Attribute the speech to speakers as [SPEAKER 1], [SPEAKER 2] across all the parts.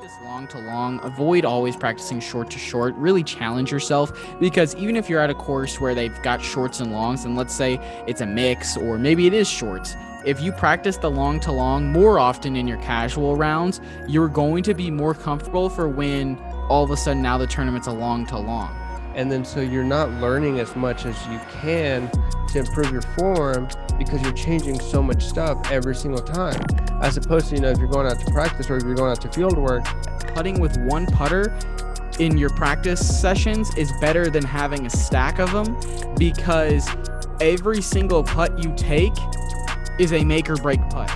[SPEAKER 1] practice long to long, avoid always practicing short to short. Really challenge yourself, because even if you're at a course where they've got shorts and longs, and let's say it's a mix or maybe it is shorts, if you practice the long to long more often in your casual rounds, you're going to be more comfortable for when all of a sudden now the tournament's a long to long.
[SPEAKER 2] And then so you're not learning as much as you can to improve your form because you're changing so much stuff every single time. As opposed to, if you're going out to practice or if you're going out to field work.
[SPEAKER 1] Putting with one putter in your practice sessions is better than having a stack of them, because every single putt you take is a make or break putt.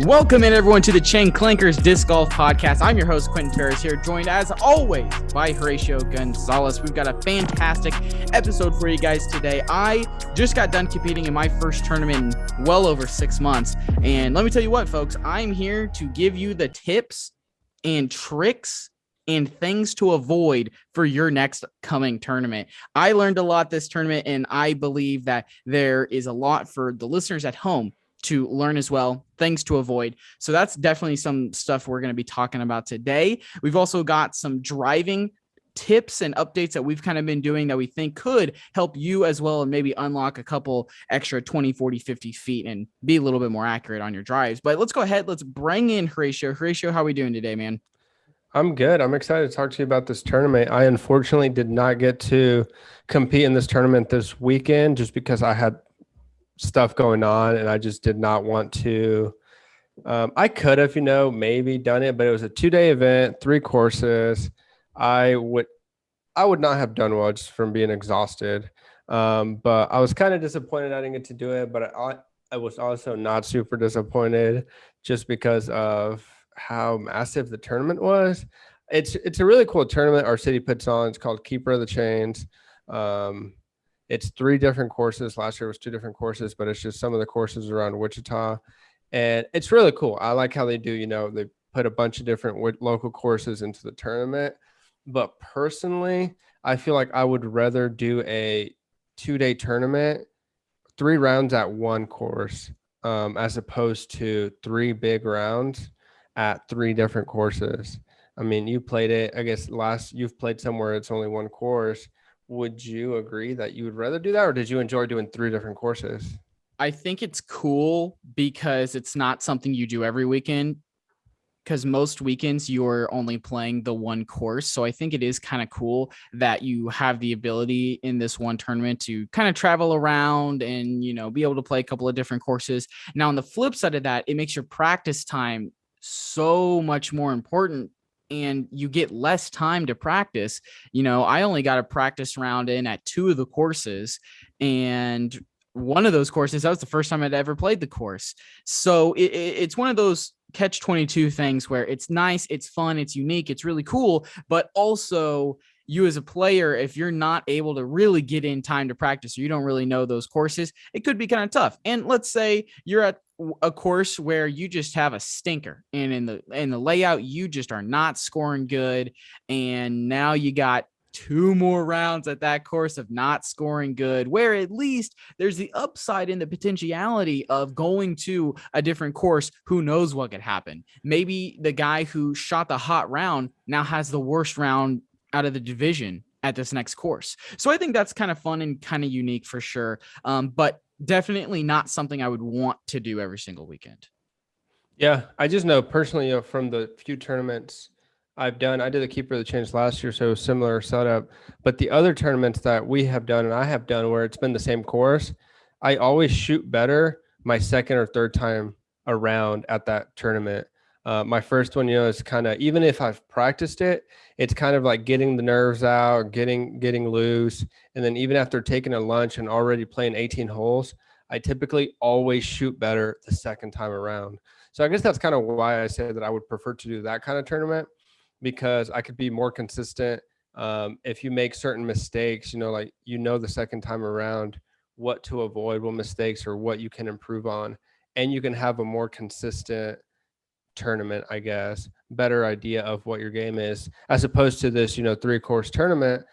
[SPEAKER 1] Welcome in, everyone, to the Chain Clankers Disc Golf Podcast. I'm your host, Quentin Ferris, here, joined as always by Horacio Gonzalez. We've got a fantastic episode for you guys today. I just got done competing in my first tournament in well over 6 months. And let me tell you what, folks, I'm here to give you the tips and tricks and things to avoid for your next coming tournament. I learned a lot this tournament, and I believe that there is a lot for the listeners at home to learn as well, things to avoid. So that's definitely some stuff we're going to be talking about today. We've also got some driving tips and updates that we've kind of been doing that we think could help you as well, and maybe unlock a couple extra 20, 40, 50 feet and be a little bit more accurate on your drives. But let's go ahead. Let's bring in Horacio. Horacio, how are we doing today, man?
[SPEAKER 2] I'm good. I'm excited to talk to you about this tournament. I unfortunately did not get to compete in this tournament this weekend just because I had stuff going on and I just did not want to. I could have, maybe done it, but it was a 2-day event, 3 courses. I would not have done well just from being exhausted. But I was kind of disappointed I didn't get to do it, but I was also not super disappointed just because of how massive the tournament was. It's a really cool tournament our city puts on. It's called Keeper of the Chains. It's 3 different courses. Last year was 2 different courses, but it's just some of the courses around Wichita. And it's really cool. I like how they do, they put a bunch of different local courses into the tournament. But personally, I feel like I would rather do a 2-day tournament, 3 rounds at one course, as opposed to 3 big rounds at 3 different courses. I mean, you played it, I guess you've played somewhere it's only one course. Would you agree that you would rather do that, or did you enjoy doing 3 different courses?
[SPEAKER 1] I think it's cool because it's not something you do every weekend, because most weekends you're only playing the one course. So I think it is kind of cool that you have the ability in this one tournament to kind of travel around and, be able to play a couple of different courses. Now, on the flip side of that, it makes your practice time so much more important, and you get less time to practice. I only got a practice round in at 2 of the courses, and one of those courses, that was the first time I'd ever played the course. So it's one of those catch-22 things where it's nice, it's fun, it's unique, it's really cool, but also you as a player, if you're not able to really get in time to practice, or you don't really know those courses, it could be kind of tough. And let's say you're at a course where you just have a stinker, and in the layout you just are not scoring good, and now you got 2 more rounds at that course of not scoring good, where at least there's the upside in the potentiality of going to a different course. Who knows what could happen? Maybe the guy who shot the hot round now has the worst round out of the division at this next course. So I think that's kind of fun and kind of unique for sure. But definitely not something I would want to do every single weekend.
[SPEAKER 2] Yeah, I just know personally, from the few tournaments I've done, I did the Keeper of the Chains last year, so similar setup. But the other tournaments that we have done and I have done where it's been the same course, I always shoot better my second or third time around at that tournament. My first one, is kind of, even if I've practiced it, it's kind of like getting the nerves out, getting loose. And then even after taking a lunch and already playing 18 holes, I typically always shoot better the second time around. So I guess that's kind of why I say that I would prefer to do that kind of tournament, because I could be more consistent. If you make certain mistakes, like, the second time around what to avoid, what mistakes or what you can improve on, and you can have a more consistent tournament, I guess, better idea of what your game is, as opposed to this, 3-course tournament.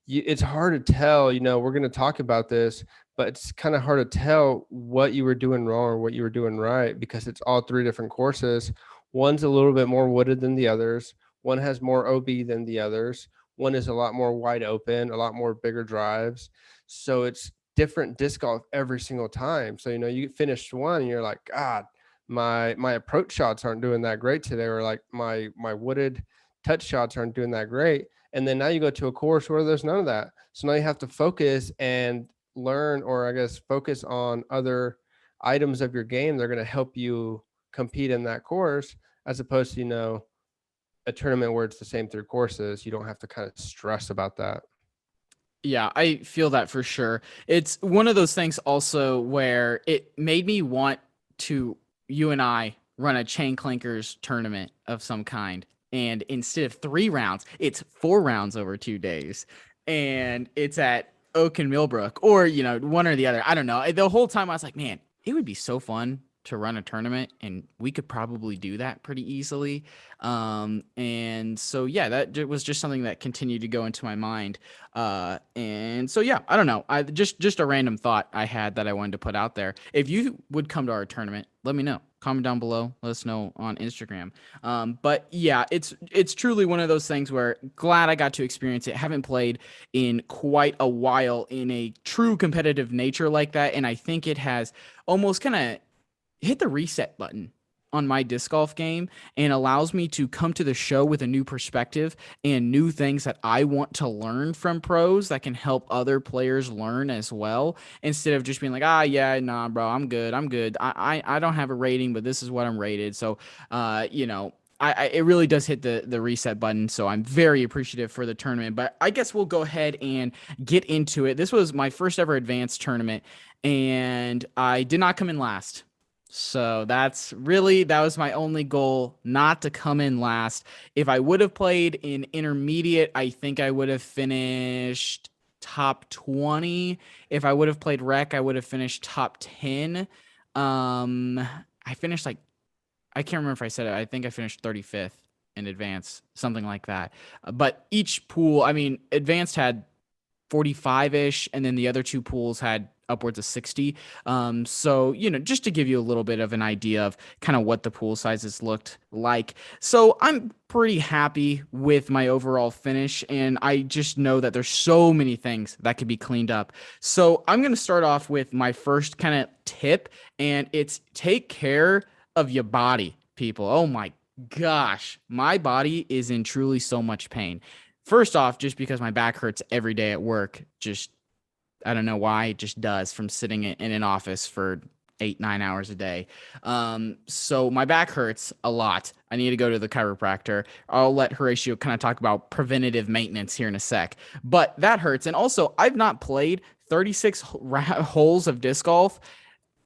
[SPEAKER 2] It's hard to tell, we're going to talk about this, but it's kind of hard to tell what you were doing wrong or what you were doing right, because it's all 3 different courses. One's a little bit more wooded than the others. One has more OB than the others. One is a lot more wide open, a lot more bigger drives. So it's different disc golf every single time. So, you finish one and you're like, God, my approach shots aren't doing that great today, or like my wooded touch shots aren't doing that great. And then now you go to a course where there's none of that. So now you have to focus and learn, or I guess focus on other items of your game. They're going to help you compete in that course, as opposed to, a tournament where it's the same 3 courses. You don't have to kind of stress about that.
[SPEAKER 1] Yeah, I feel that for sure. It's one of those things also where it made me want to, you and I, run a Chain Clankers tournament of some kind. And instead of 3 rounds, it's 4 rounds over 2 days. And it's at Oak and Millbrook, or, one or the other. I don't know. The whole time I was like, man, it would be so fun to run a tournament, and we could probably do that pretty easily. And so, yeah, that was just something that continued to go into my mind. And so, yeah, I don't know. I just a random thought I had that I wanted to put out there. If you would come to our tournament, let me know. Comment down below. Let us know on Instagram. But yeah, it's truly one of those things where glad I got to experience it. Haven't played in quite a while in a true competitive nature like that, and I think it has almost kind of hit the reset button on my disc golf game and allows me to come to the show with a new perspective and new things that I want to learn from pros that can help other players learn as well, instead of just being like, yeah, nah, bro, I'm good. I don't have a rating, but this is what I'm rated. So, it really does hit the reset button. So I'm very appreciative for the tournament, but I guess we'll go ahead and get into it. This was my first ever advanced tournament, and I did not come in last. So that was my only goal, not to come in last. If I would have played in intermediate, I think I would have finished top 20. If I would have played rec, I would have finished top 10. I finished like, I can't remember if I said it. I think I finished 35th in advance, something like that. But each pool, I mean, advanced had 45-ish, and then the other 2 pools had upwards of 60. So, just to give you a little bit of an idea of kind of what the pool sizes looked like. So I'm pretty happy with my overall finish, and I just know that there's so many things that could be cleaned up. So I'm going to start off with my first kind of tip, and it's take care of your body, people. Oh my gosh, my body is in truly so much pain. First off, just because my back hurts every day at work, just I don't know why, it just does from sitting in an office for 8-9 hours a day. So my back hurts a lot. I need to go to the chiropractor. I'll let Horacio kind of talk about preventative maintenance here in a sec, but that hurts. And also, I've not played 36 holes of disc golf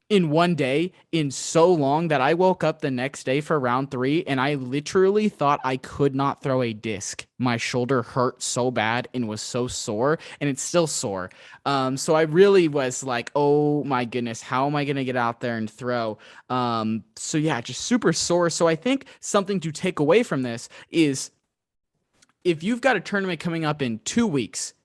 [SPEAKER 1] in one day in so long that I woke up the next day for round 3 and I literally thought I could not throw a disc. My shoulder hurt so bad and was so sore, and it's still sore. So I really was like, oh my goodness, how am I going to get out there and throw? So yeah, just super sore. So I think something to take away from this is, if you've got a tournament coming up in 2 weeks,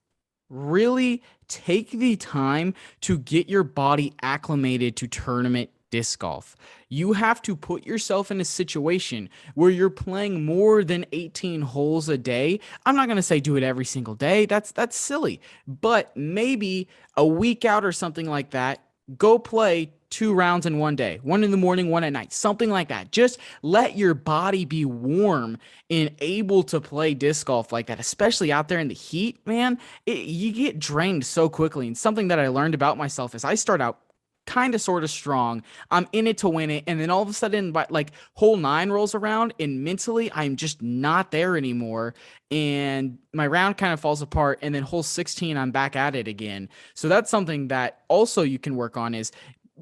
[SPEAKER 1] really take the time to get your body acclimated to tournament disc golf. You have to put yourself in a situation where you're playing more than 18 holes a day. I'm not going to say do it every single day. That's silly. But maybe a week out or something like that, go play 2 rounds in one day, one in the morning, one at night, something like that. Just let your body be warm and able to play disc golf like that, especially out there in the heat, man. You get drained so quickly. And something that I learned about myself is I start out kind of sort of strong. I'm in it to win it. And then all of a sudden, but like hole 9 rolls around and mentally I'm just not there anymore. And my round kind of falls apart. And then hole 16, I'm back at it again. So that's something that also you can work on, is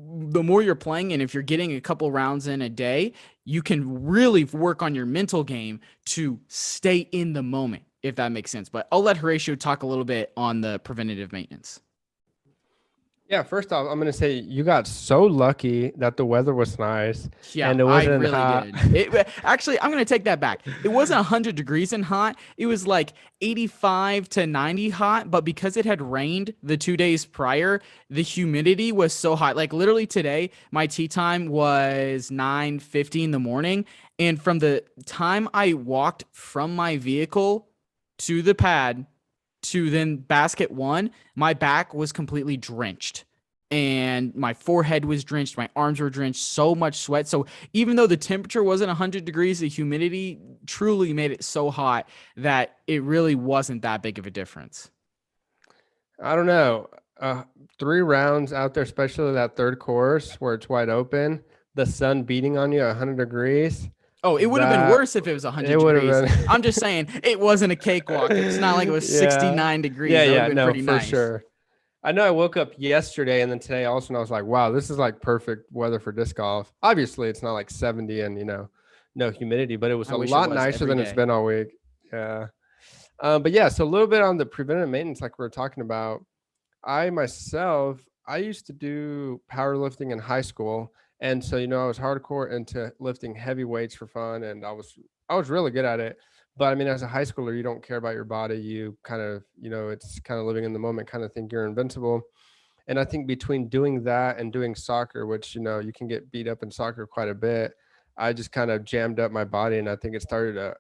[SPEAKER 1] the more you're playing, and if you're getting a couple rounds in a day, you can really work on your mental game to stay in the moment, if that makes sense. But I'll let Horatio talk a little bit on the preventative maintenance.
[SPEAKER 2] Yeah, first off, I'm gonna say you got so lucky that the weather was nice
[SPEAKER 1] Yeah,
[SPEAKER 2] and it
[SPEAKER 1] I
[SPEAKER 2] wasn't
[SPEAKER 1] really
[SPEAKER 2] hot.
[SPEAKER 1] did. It actually, I'm gonna take that back. It wasn't 100 degrees and hot. It was like 85 to 90 hot, but because it had rained the 2 days prior, the humidity was so hot. Like literally today, my tea time was 9:50 in the morning, and from the time I walked from my vehicle to the pad to then basket one, my back was completely drenched. And my forehead was drenched, my arms were drenched, so much sweat. So even though the temperature wasn't 100 degrees, the humidity truly made it so hot that it really wasn't that big of a difference.
[SPEAKER 2] I don't know. 3 rounds out there, especially that third course where it's wide open, the sun beating on you at 100 degrees.
[SPEAKER 1] Oh, it would have been
[SPEAKER 2] That
[SPEAKER 1] worse if it was
[SPEAKER 2] it
[SPEAKER 1] 100
[SPEAKER 2] would have
[SPEAKER 1] degrees.
[SPEAKER 2] been.
[SPEAKER 1] I'm just saying it wasn't a cakewalk. It's not like it was
[SPEAKER 2] Yeah.
[SPEAKER 1] 69
[SPEAKER 2] Yeah,
[SPEAKER 1] degrees. That would
[SPEAKER 2] yeah,
[SPEAKER 1] have been
[SPEAKER 2] no,
[SPEAKER 1] pretty
[SPEAKER 2] for
[SPEAKER 1] nice.
[SPEAKER 2] sure. I know I woke up yesterday and then today also, and I was like, wow, this is like perfect weather for disc golf. Obviously, it's not like 70 and, no humidity, but it was
[SPEAKER 1] I
[SPEAKER 2] a
[SPEAKER 1] wish it
[SPEAKER 2] lot
[SPEAKER 1] was
[SPEAKER 2] nicer
[SPEAKER 1] every
[SPEAKER 2] than it's
[SPEAKER 1] day.
[SPEAKER 2] been all week. Yeah. But yeah, so a little bit on the preventive maintenance, like we were talking about. I myself, I used to do powerlifting in high school, and so I was hardcore into lifting heavy weights for fun, and I was really good at it. But I mean, as a high schooler, you don't care about your body. You kind of, it's kind of living in the moment, kind of think you're invincible. And I think between doing that and doing soccer, which you can get beat up in soccer quite a bit, I just kind of jammed up my body, and I think it started to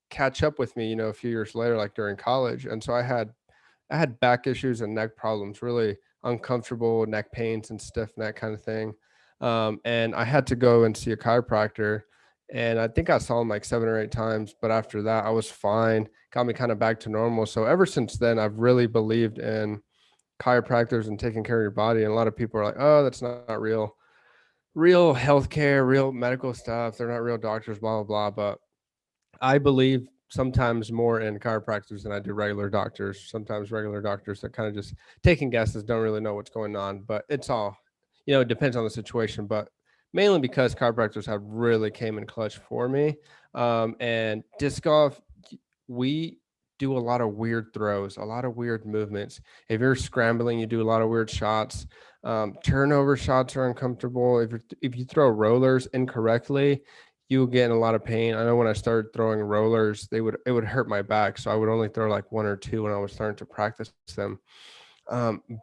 [SPEAKER 2] catch up with me, a few years later, like during college. And so I had back issues and neck problems, really uncomfortable neck pains and stiff neck kind of thing. And I had to go and see a chiropractor. And I think I saw him like 7 or 8 times. But after that, I was fine, got me kind of back to normal. So ever since then, I've really believed in chiropractors and taking care of your body. And a lot of people are like, oh, that's not real healthcare, real medical stuff. They're not real doctors, blah, blah, blah. But I believe sometimes more in chiropractors than I do regular doctors. Sometimes regular doctors that kind of just taking guesses, don't really know what's going on. But it's all, it depends on the situation. But mainly because chiropractors have really came in clutch for me. And disc golf, we do a lot of weird throws, a lot of weird movements. If you're scrambling, you do a lot of weird shots. Turnover shots are uncomfortable. If you throw rollers incorrectly, you will get in a lot of pain. I know when I started throwing rollers, it would hurt my back, so I would only throw like one or two when I was starting to practice them.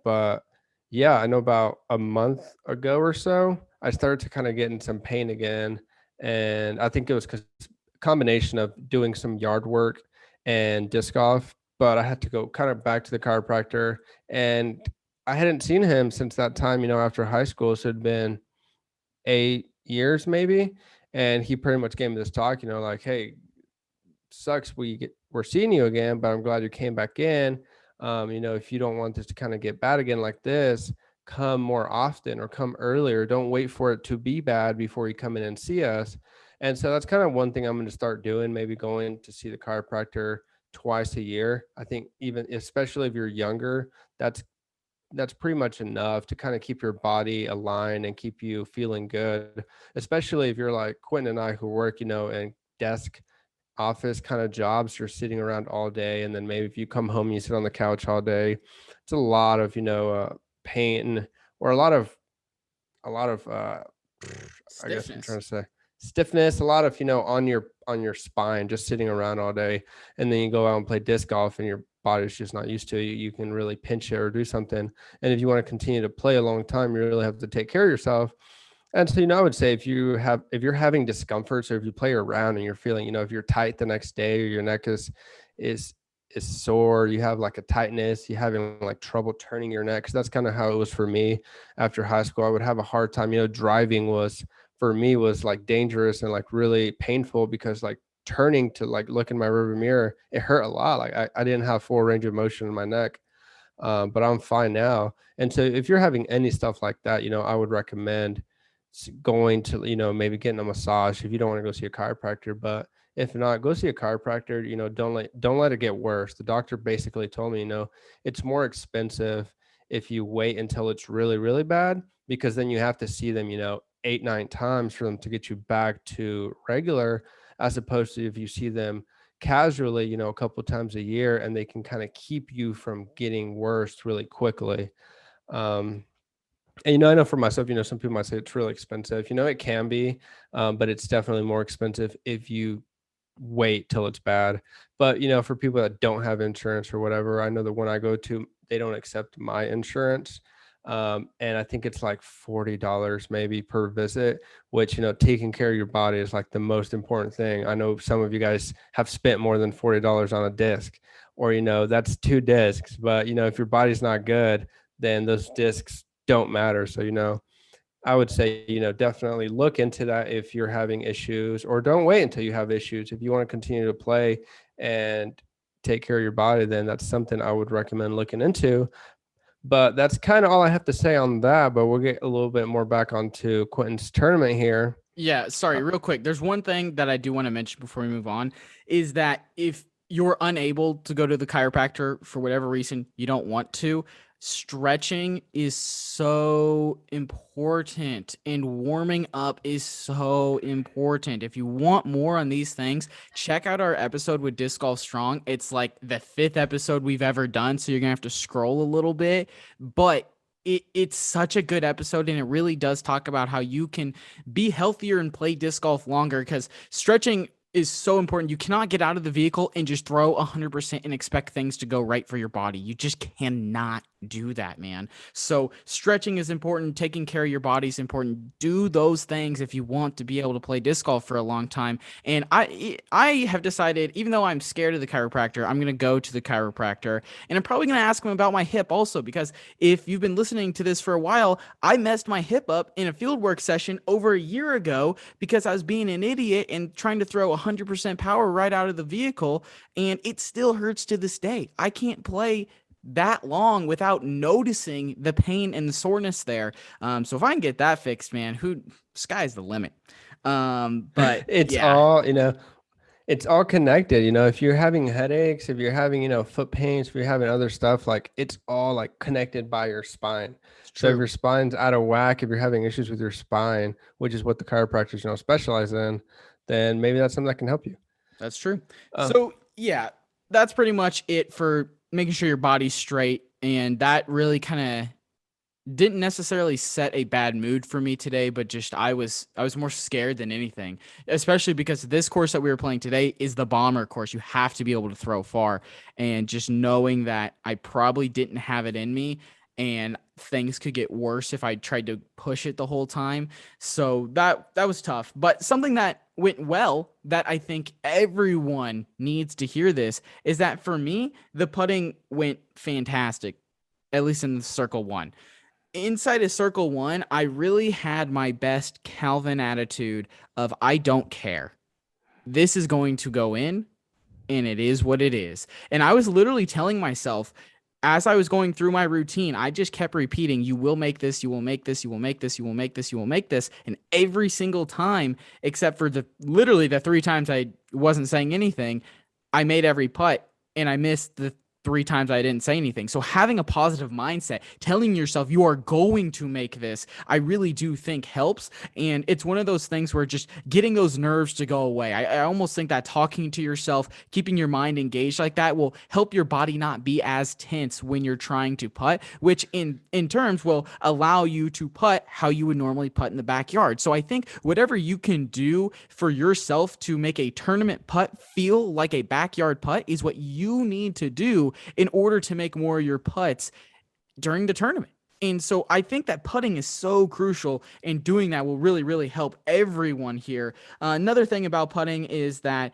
[SPEAKER 2] But yeah, I know about a month ago or so, I started to kind of get in some pain again, and I think it was because combination of doing some yard work and disc golf. But I had to go kind of back to the chiropractor, and I hadn't seen him since that time, after high school. So it'd been 8 years maybe. And he pretty much gave me this talk, like, hey, sucks we're seeing you again, but I'm glad you came back in. If you don't want this to kind of get bad again like this, come more often or come earlier. Don't wait for it to be bad before you come in and see us. And so that's kind of one thing I'm going to start doing, maybe going to see the chiropractor twice a year. I think even especially if you're younger, that's pretty much enough to kind of keep your body aligned and keep you feeling good, especially if you're like Quentin and I who work, in desk office kind of jobs. You're sitting around all day, and then maybe if you come home and you sit on the couch all day, it's a lot of pain, or a lot of I guess I'm trying
[SPEAKER 1] Stiffness.
[SPEAKER 2] to say stiffness, a lot of on your spine, just sitting around all day. And then you go out and play disc golf and your body's just not used to it. You can really pinch it or do something. And if you want to continue to play a long time, you really have to take care of yourself. And so, I would say if you're having discomforts, or if you play around and you're feeling, if you're tight the next day, or your neck is is sore, you have like a tightness, you having like trouble turning your neck. 'Cause that's kind of how it was for me after high school. I would have a hard time, driving was for me was like dangerous and like really painful, because like turning to like look in my rearview mirror, it hurt a lot. Like I didn't have full range of motion in my neck. But I'm fine now. And so if you're having any stuff like that, I would recommend going to, maybe getting a massage if you don't want to go see a chiropractor. But if not, go see a chiropractor. Don't let it get worse. The doctor basically told me, it's more expensive if you wait until it's really, really bad, because then you have to see them, 8, 9 times for them to get you back to regular, as opposed to if you see them casually, a couple of times a year, and they can kind of keep you from getting worse really quickly. Um, And, you know, I know for myself, you know, some people might say it's really expensive. You know, it can be, but it's definitely more expensive if you wait till it's bad. But, you know, for people that don't have insurance or whatever, I know that when I go to, they don't accept my insurance. And I think it's like $40 maybe per visit, which, you know, taking care of your body is like the most important thing. I know some of you guys have spent more than $40 on a disc, or, you know, that's two discs. But, you know, if your body's not good, then those discs don't matter. So, you know, I would say, you know, definitely look into that if you're having issues, or don't wait until you have issues. If you want to continue to play and take care of your body, then that's something I would recommend looking into. But that's kind of all I have to say on that. But we'll get a little bit more back onto Quentin's tournament here.
[SPEAKER 1] Yeah, sorry, real quick. There's one thing that I do want to mention before we move on is that if you're unable to go to the chiropractor for whatever reason, you don't want to, stretching is so important and warming up is so important. If you want more on these things, check out our episode with Disc Golf Strong. It's like the 5th episode we've ever done, so you're going to have to scroll a little bit, but it's such a good episode, and it really does talk about how you can be healthier and play disc golf longer, because stretching is so important. You cannot get out of the vehicle and just throw 100% and expect things to go right for your body. You just cannot do that, man. So stretching is important. Taking care of your body is important. Do those things if you want to be able to play disc golf for a long time. And I have decided, even though I'm scared of the chiropractor, I'm going to go to the chiropractor, and I'm probably going to ask him about my hip also, because if you've been listening to this for a while, I messed my hip up in a fieldwork session over a year ago because I was being an idiot and trying to throw 100% power right out of the vehicle, and it still hurts to this day. I can't play that long without noticing the pain and the soreness there. So if I can get that fixed, man, sky's the limit. But
[SPEAKER 2] It's
[SPEAKER 1] yeah,
[SPEAKER 2] all, you know, it's all connected. You know, if you're having headaches, if you're having, you know, foot pains, if you're having other stuff, like it's all like connected by your spine.
[SPEAKER 1] it's
[SPEAKER 2] So if
[SPEAKER 1] true.
[SPEAKER 2] your spine's out of whack, if you're having issues with your spine, which is what the chiropractors, you know, specialize in, then maybe that's something that can help you.
[SPEAKER 1] That's true.
[SPEAKER 2] Uh,
[SPEAKER 1] So yeah, that's pretty much it for making sure your body's straight. And that really kind of didn't necessarily set a bad mood for me today, but just I was more scared than anything, especially because this course that we were playing today is the bomber course. You have to be able to throw far, and just knowing that I probably didn't have it in me, and things could get worse if I tried to push it the whole time. So that was tough, but something that went well, that I think everyone needs to hear this, is that for me, the putting went fantastic, at least in the circle one. Inside of circle one, I really had my best Calvin attitude of I don't care. This is going to go in, and it is what it is. And I was literally telling myself, as I was going through my routine, I just kept repeating, you will make this, you will make this, you will make this, you will make this, you will make this. And every single time, except for literally the 3 times I wasn't saying anything, I made every putt, and I missed the 3 times I didn't say anything. So having a positive mindset, telling yourself you are going to make this, I really do think helps. And it's one of those things where just getting those nerves to go away. I almost think that talking to yourself, keeping your mind engaged like that, will help your body not be as tense when you're trying to putt, which in terms will allow you to putt how you would normally putt in the backyard. So I think whatever you can do for yourself to make a tournament putt feel like a backyard putt is what you need to do in order to make more of your putts during the tournament. And so I think that putting is so crucial, and doing that will really, really help everyone here. Another thing about putting is that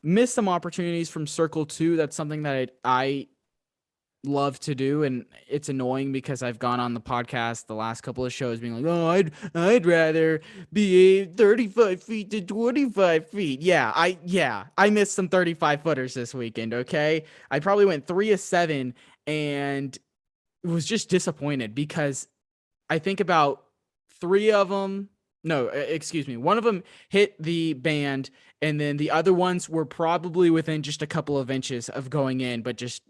[SPEAKER 1] miss some opportunities from circle two. That's something that I love to do, and it's annoying because I've gone on the podcast the last couple of shows being like, oh, I'd rather be 35 feet to 25 feet. I missed some 35 footers this weekend. Okay, I probably went 3 of 7 and was just disappointed because I think about 3 of them, no, excuse me, one of them hit the band, and then the other ones were probably within just a couple of inches of going in, but just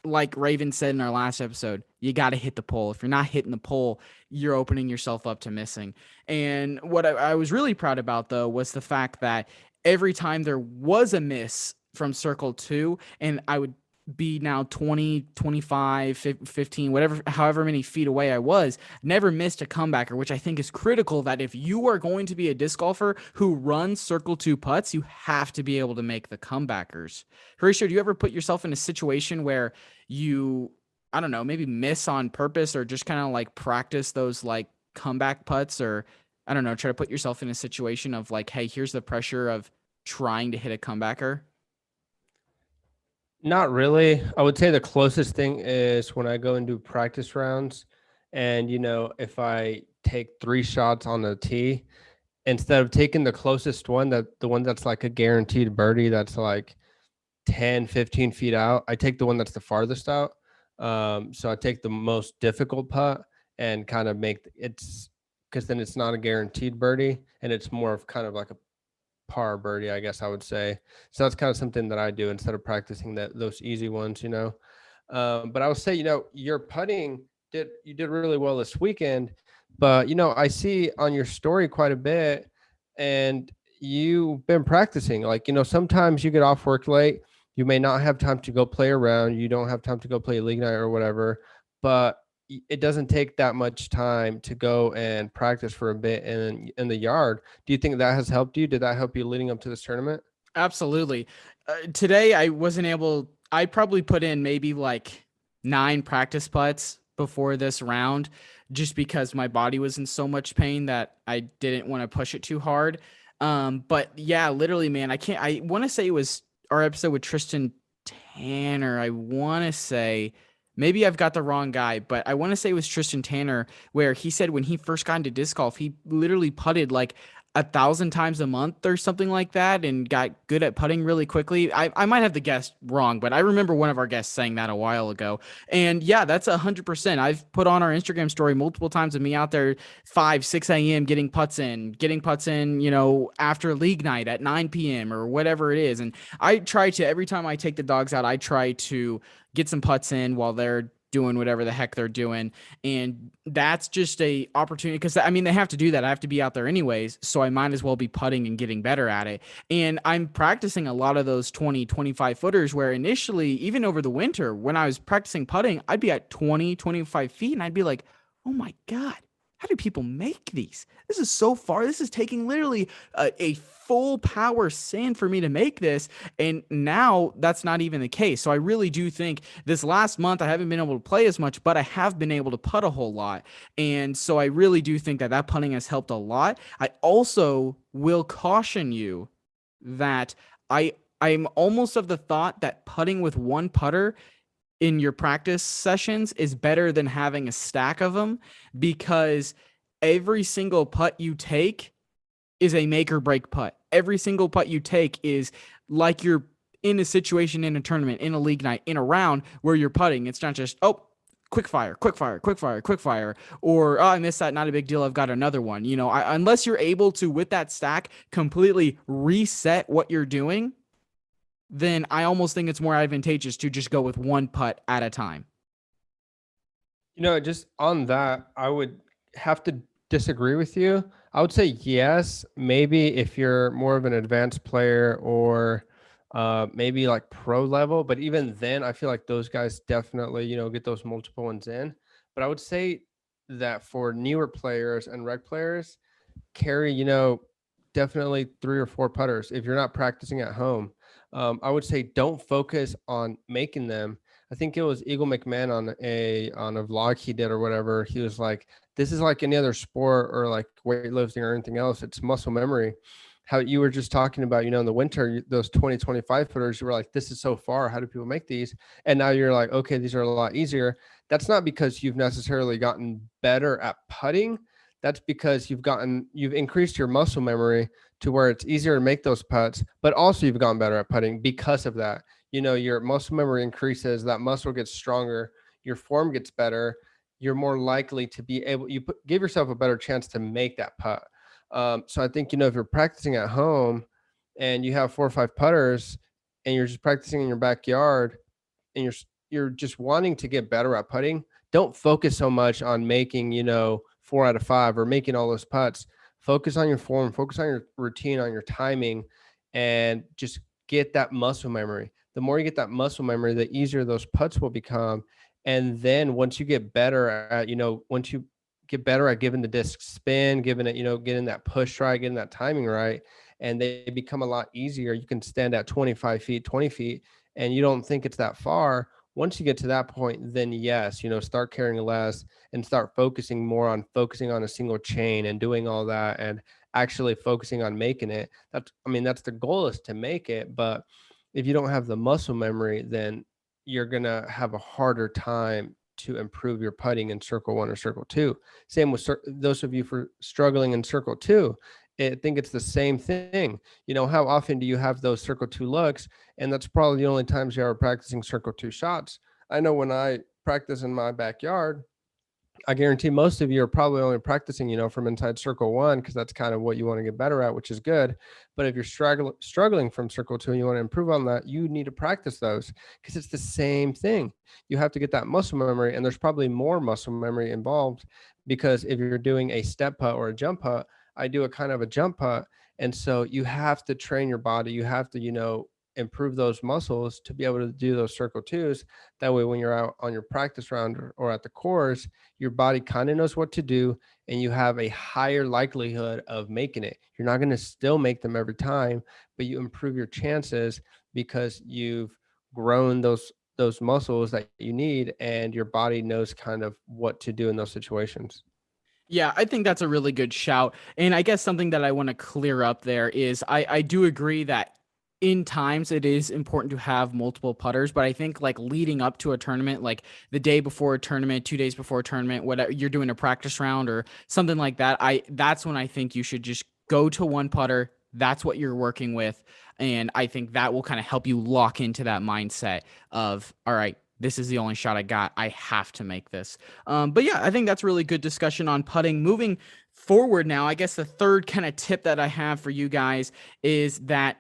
[SPEAKER 1] like Raven said in our last episode, you got to hit the pole. If you're not hitting the pole, you're opening yourself up to missing. And what I was really proud about, though, was the fact that every time there was a miss from circle two, and I would be now 20, 25, 15, whatever, however many feet away I was, never missed a comebacker, which I think is critical that if you are going to be a disc golfer who runs circle two putts, you have to be able to make the comebackers. Horatio, do you ever put yourself in a situation where you, I don't know, maybe miss on purpose or just kind of like practice those like comeback putts or I don't know, try to put yourself in a situation of like, hey, here's the pressure of trying to hit a comebacker?
[SPEAKER 2] Not really. I would say the closest thing is when I go and do practice rounds, and if I take 3 shots on the tee, instead of taking the closest one, the one that's like a guaranteed birdie, that's like 10, 15 feet out, I take the one that's the farthest out. So I take the most difficult putt and kind of make it's because then it's not a guaranteed birdie, and it's more of kind of like a par birdie, I guess I would say. So that's kind of something that I do instead of practicing those easy ones. But I would say, your putting you did really well this weekend, but I see on your story quite a bit, and you've been practicing. Like, sometimes you get off work late, you may not have time to go play around, you don't have time to go play league night or whatever, but it doesn't take that much time to go and practice for a bit in the yard. Do you think that has helped you? Did that help you leading up to this tournament?
[SPEAKER 1] Absolutely. Today I wasn't able. I probably put in maybe like 9 practice putts before this round, just because my body was in so much pain that I didn't want to push it too hard. But yeah, literally, man, I can't. I want to say it was our episode with Tristan Tanner. I want to say maybe I've got the wrong guy, but I want to say it was Tristan Tanner where he said when he first got into disc golf, he literally putted like 1,000 times a month or something like that and got good at putting really quickly. I might have the guess wrong, but I remember one of our guests saying that a while ago. And yeah, that's 100%. I've put on our Instagram story multiple times of me out there 5, 6 a.m. getting putts in, after league night at 9 p.m. or whatever it is. And I try to, every time I take the dogs out, I try to get some putts in while they're doing whatever the heck they're doing, and that's just a opportunity because I mean they have to do that. I have to be out there anyways, so I might as well be putting and getting better at it. And I'm practicing a lot of those 20, 25 footers where initially, even over the winter when I was practicing putting, I'd be at 20, 25 feet and I'd be like, oh my god, how do people make these? This is so far. This is taking literally a full power sand for me to make this. And now that's not even the case. So I really do think this last month I haven't been able to play as much, but I have been able to putt a whole lot. And so I really do think that that putting has helped a lot. I also will caution you that I'm almost of the thought that putting with one putter in your practice sessions is better than having a stack of them because every single putt you take is a make or break putt. Every single putt you take is like you're in a situation in a tournament, in a league night, in a round where you're putting. It's not just, oh, quick fire, quick fire, quick fire, quick fire, or oh, I missed that. Not a big deal. I've got another one. Unless you're able to, with that stack, completely reset what you're doing, then I almost think it's more advantageous to just go with one putt at a time.
[SPEAKER 2] Just on that, I would have to disagree with you. I would say yes, maybe if you're more of an advanced player or maybe like pro level, but even then, I feel like those guys definitely, get those multiple ones in. But I would say that for newer players and rec players, carry, definitely 3 or 4 putters if you're not practicing at home. I would say don't focus on making them. I think it was Eagle McMahon on a vlog he did or whatever. He was like, "This is like any other sport or like weightlifting or anything else. It's muscle memory." How you were just talking about, in the winter, those 20, 25 footers, you were like, "This is so far. How do people make these?" And now you're like, "Okay, these are a lot easier." That's not because you've necessarily gotten better at putting. That's because you've increased your muscle memory to where it's easier to make those putts, but also you've gotten better at putting because of that. Your muscle memory increases, that muscle gets stronger, your form gets better, you're more likely to be able, give yourself a better chance to make that putt. So I think, if you're practicing at home and you have 4 or 5 putters and you're just practicing in your backyard and you're just wanting to get better at putting, don't focus so much on making, 4 out of 5 or making all those putts. Focus on your form, focus on your routine, on your timing, and just get that muscle memory. the more you get that muscle memory, the easier those putts will become. And then once you get better at, once you get better at giving the disc spin, giving it, getting that push right, getting that timing right, and they become a lot easier. You can stand at 25 feet, 20 feet, and you don't think it's that far. Once you get to that point, then yes, start carrying less and start focusing on a single chain and doing all that and actually focusing on making it. That's the goal, is to make it. But if you don't have the muscle memory, then you're going to have a harder time to improve your putting in circle one or circle two. Same with those of you for struggling in circle two. I think it's the same thing. How often do you have those circle two looks? And that's probably the only times you are practicing circle two shots. I know when I practice in my backyard, I guarantee most of you are probably only practicing, from inside circle one, because that's kind of what you want to get better at, which is good. But if you're struggling from circle two and you want to improve on that, you need to practice those, because it's the same thing. You have to get that muscle memory, and there's probably more muscle memory involved, because if you're doing a step putt or a jump putt, I do a kind of a jump putt. And so you have to train your body. You have to, improve those muscles to be able to do those circle twos. That way, when you're out on your practice round or at the course, your body kind of knows what to do, and you have a higher likelihood of making it. You're not going to still make them every time, but you improve your chances because you've grown those muscles that you need, and your body knows kind of what to do in those situations.
[SPEAKER 1] Yeah, I think that's a really good shout. And I guess something that I want to clear up there is I do agree that in times it is important to have multiple putters, but I think like leading up to a tournament, like the day before a tournament, 2 days before a tournament, whatever you're doing a practice round or something like that, that's when I think you should just go to one putter. That's what you're working with. And I think that will kind of help you lock into that mindset of, all right, this is the only shot I got. I have to make this. But yeah, I think that's really good discussion on putting. Moving forward now, I guess the third kind of tip that I have for you guys is that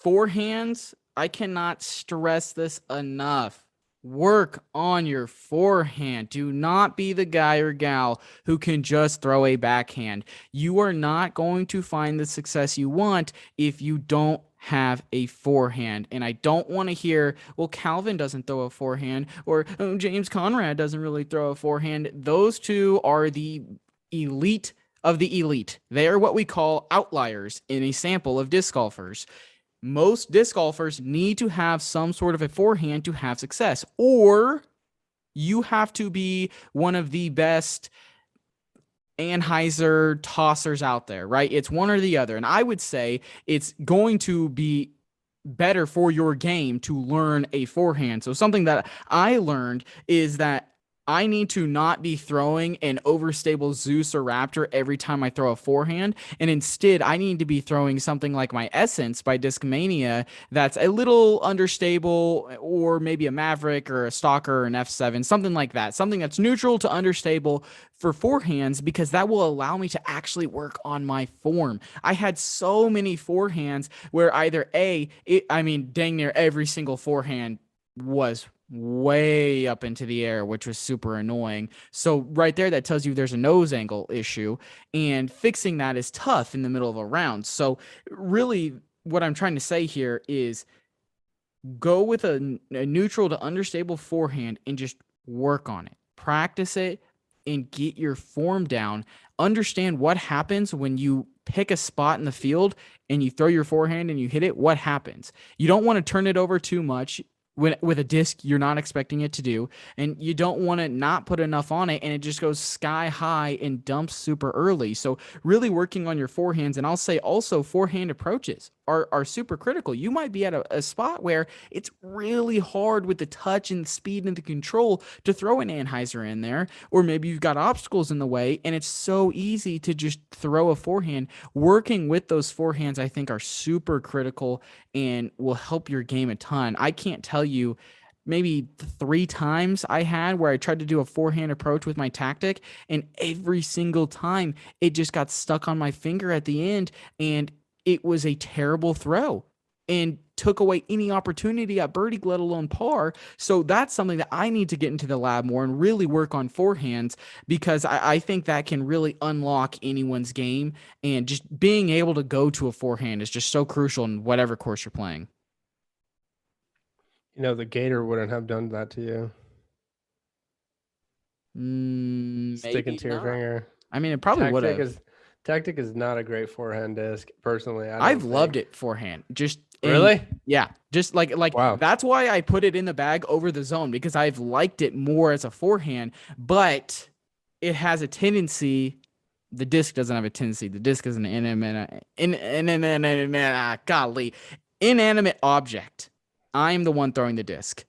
[SPEAKER 1] forehands, I cannot stress this enough. Work on your forehand. Do not be the guy or gal who can just throw a backhand. You are not going to find the success you want if you don't have a forehand. And I don't want to hear, well, Calvin doesn't throw a forehand, or oh, James Conrad doesn't really throw a forehand. Those two are the elite of the elite. They are what we call outliers in a sample of disc golfers. Most disc golfers need to have some sort of a forehand to have success, or you have to be one of the best Anheuser tossers out there, right? It's one or the other. And I would say it's going to be better for your game to learn a forehand. So something that I learned is that I need to not be throwing an overstable Zeus or Raptor every time I throw a forehand. And instead, I need to be throwing something like my Essence by Discmania that's a little understable, or maybe a Maverick or a Stalker or an F7, something like that. Something that's neutral to understable for forehands, because that will allow me to actually work on my form. I had so many forehands where either dang near every single forehand was way up into the air, which was super annoying. So right there, that tells you there's a nose angle issue, and fixing that is tough in the middle of a round. So really what I'm trying to say here is go with a neutral to understable forehand and just work on it. Practice it and get your form down. Understand what happens when you pick a spot in the field and you throw your forehand and you hit it. What happens? You don't want to turn it over too much with a disc you're not expecting it to do, and you don't want to not put enough on it and it just goes sky high and dumps super early. So really working on your forehands, and I'll say also forehand approaches are super critical. You might be at a spot where it's really hard with the touch and the speed and the control to throw an Anheuser in there, or maybe you've got obstacles in the way and it's so easy to just throw a forehand. Working with those forehands, I think, are super critical and will help your game a ton. I can't tell you maybe 3 times I had where I tried to do a forehand approach with my tactic, and every single time it just got stuck on my finger at the end, and it was a terrible throw and took away any opportunity at birdie, let alone par. So that's something that I need to get into the lab more and really work on forehands, because I think that can really unlock anyone's game. And just being able to go to a forehand is just so crucial in whatever course you're playing.
[SPEAKER 2] The gator wouldn't have done that to you. Sticking
[SPEAKER 1] Maybe
[SPEAKER 2] to your
[SPEAKER 1] not.
[SPEAKER 2] finger.
[SPEAKER 1] I mean, it probably would
[SPEAKER 2] Tactic
[SPEAKER 1] have.
[SPEAKER 2] is Tactic is not a great forehand disc, personally. I
[SPEAKER 1] I've
[SPEAKER 2] don't
[SPEAKER 1] loved
[SPEAKER 2] think.
[SPEAKER 1] it forehand. Just in
[SPEAKER 2] Really?
[SPEAKER 1] yeah, just like
[SPEAKER 2] Wow.
[SPEAKER 1] that's why I put it in the bag over the zone because I've liked it more as a forehand, but it has a tendency. The disc doesn't have a tendency. The disc is an inanimate object. I'm the one throwing the disc.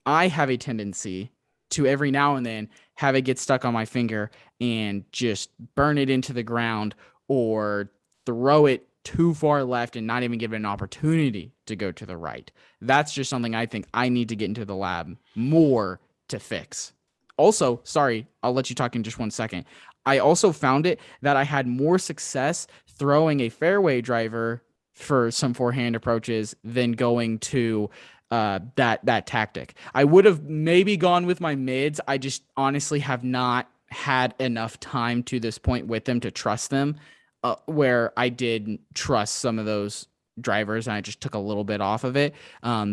[SPEAKER 1] I have a tendency to every now and then have it get stuck on my finger and just burn it into the ground or throw it too far left and not even give it an opportunity to go to the right. That's just something I think I need to get into the lab more to fix. Also, sorry, I'll let you talk in just 1 second. I also found it that I had more success throwing a fairway driver for some forehand approaches than going to that tactic. I would have maybe gone with my mids. I just honestly have not had enough time to this point with them to trust them. Where I did trust some of those drivers and I just took a little bit off of it.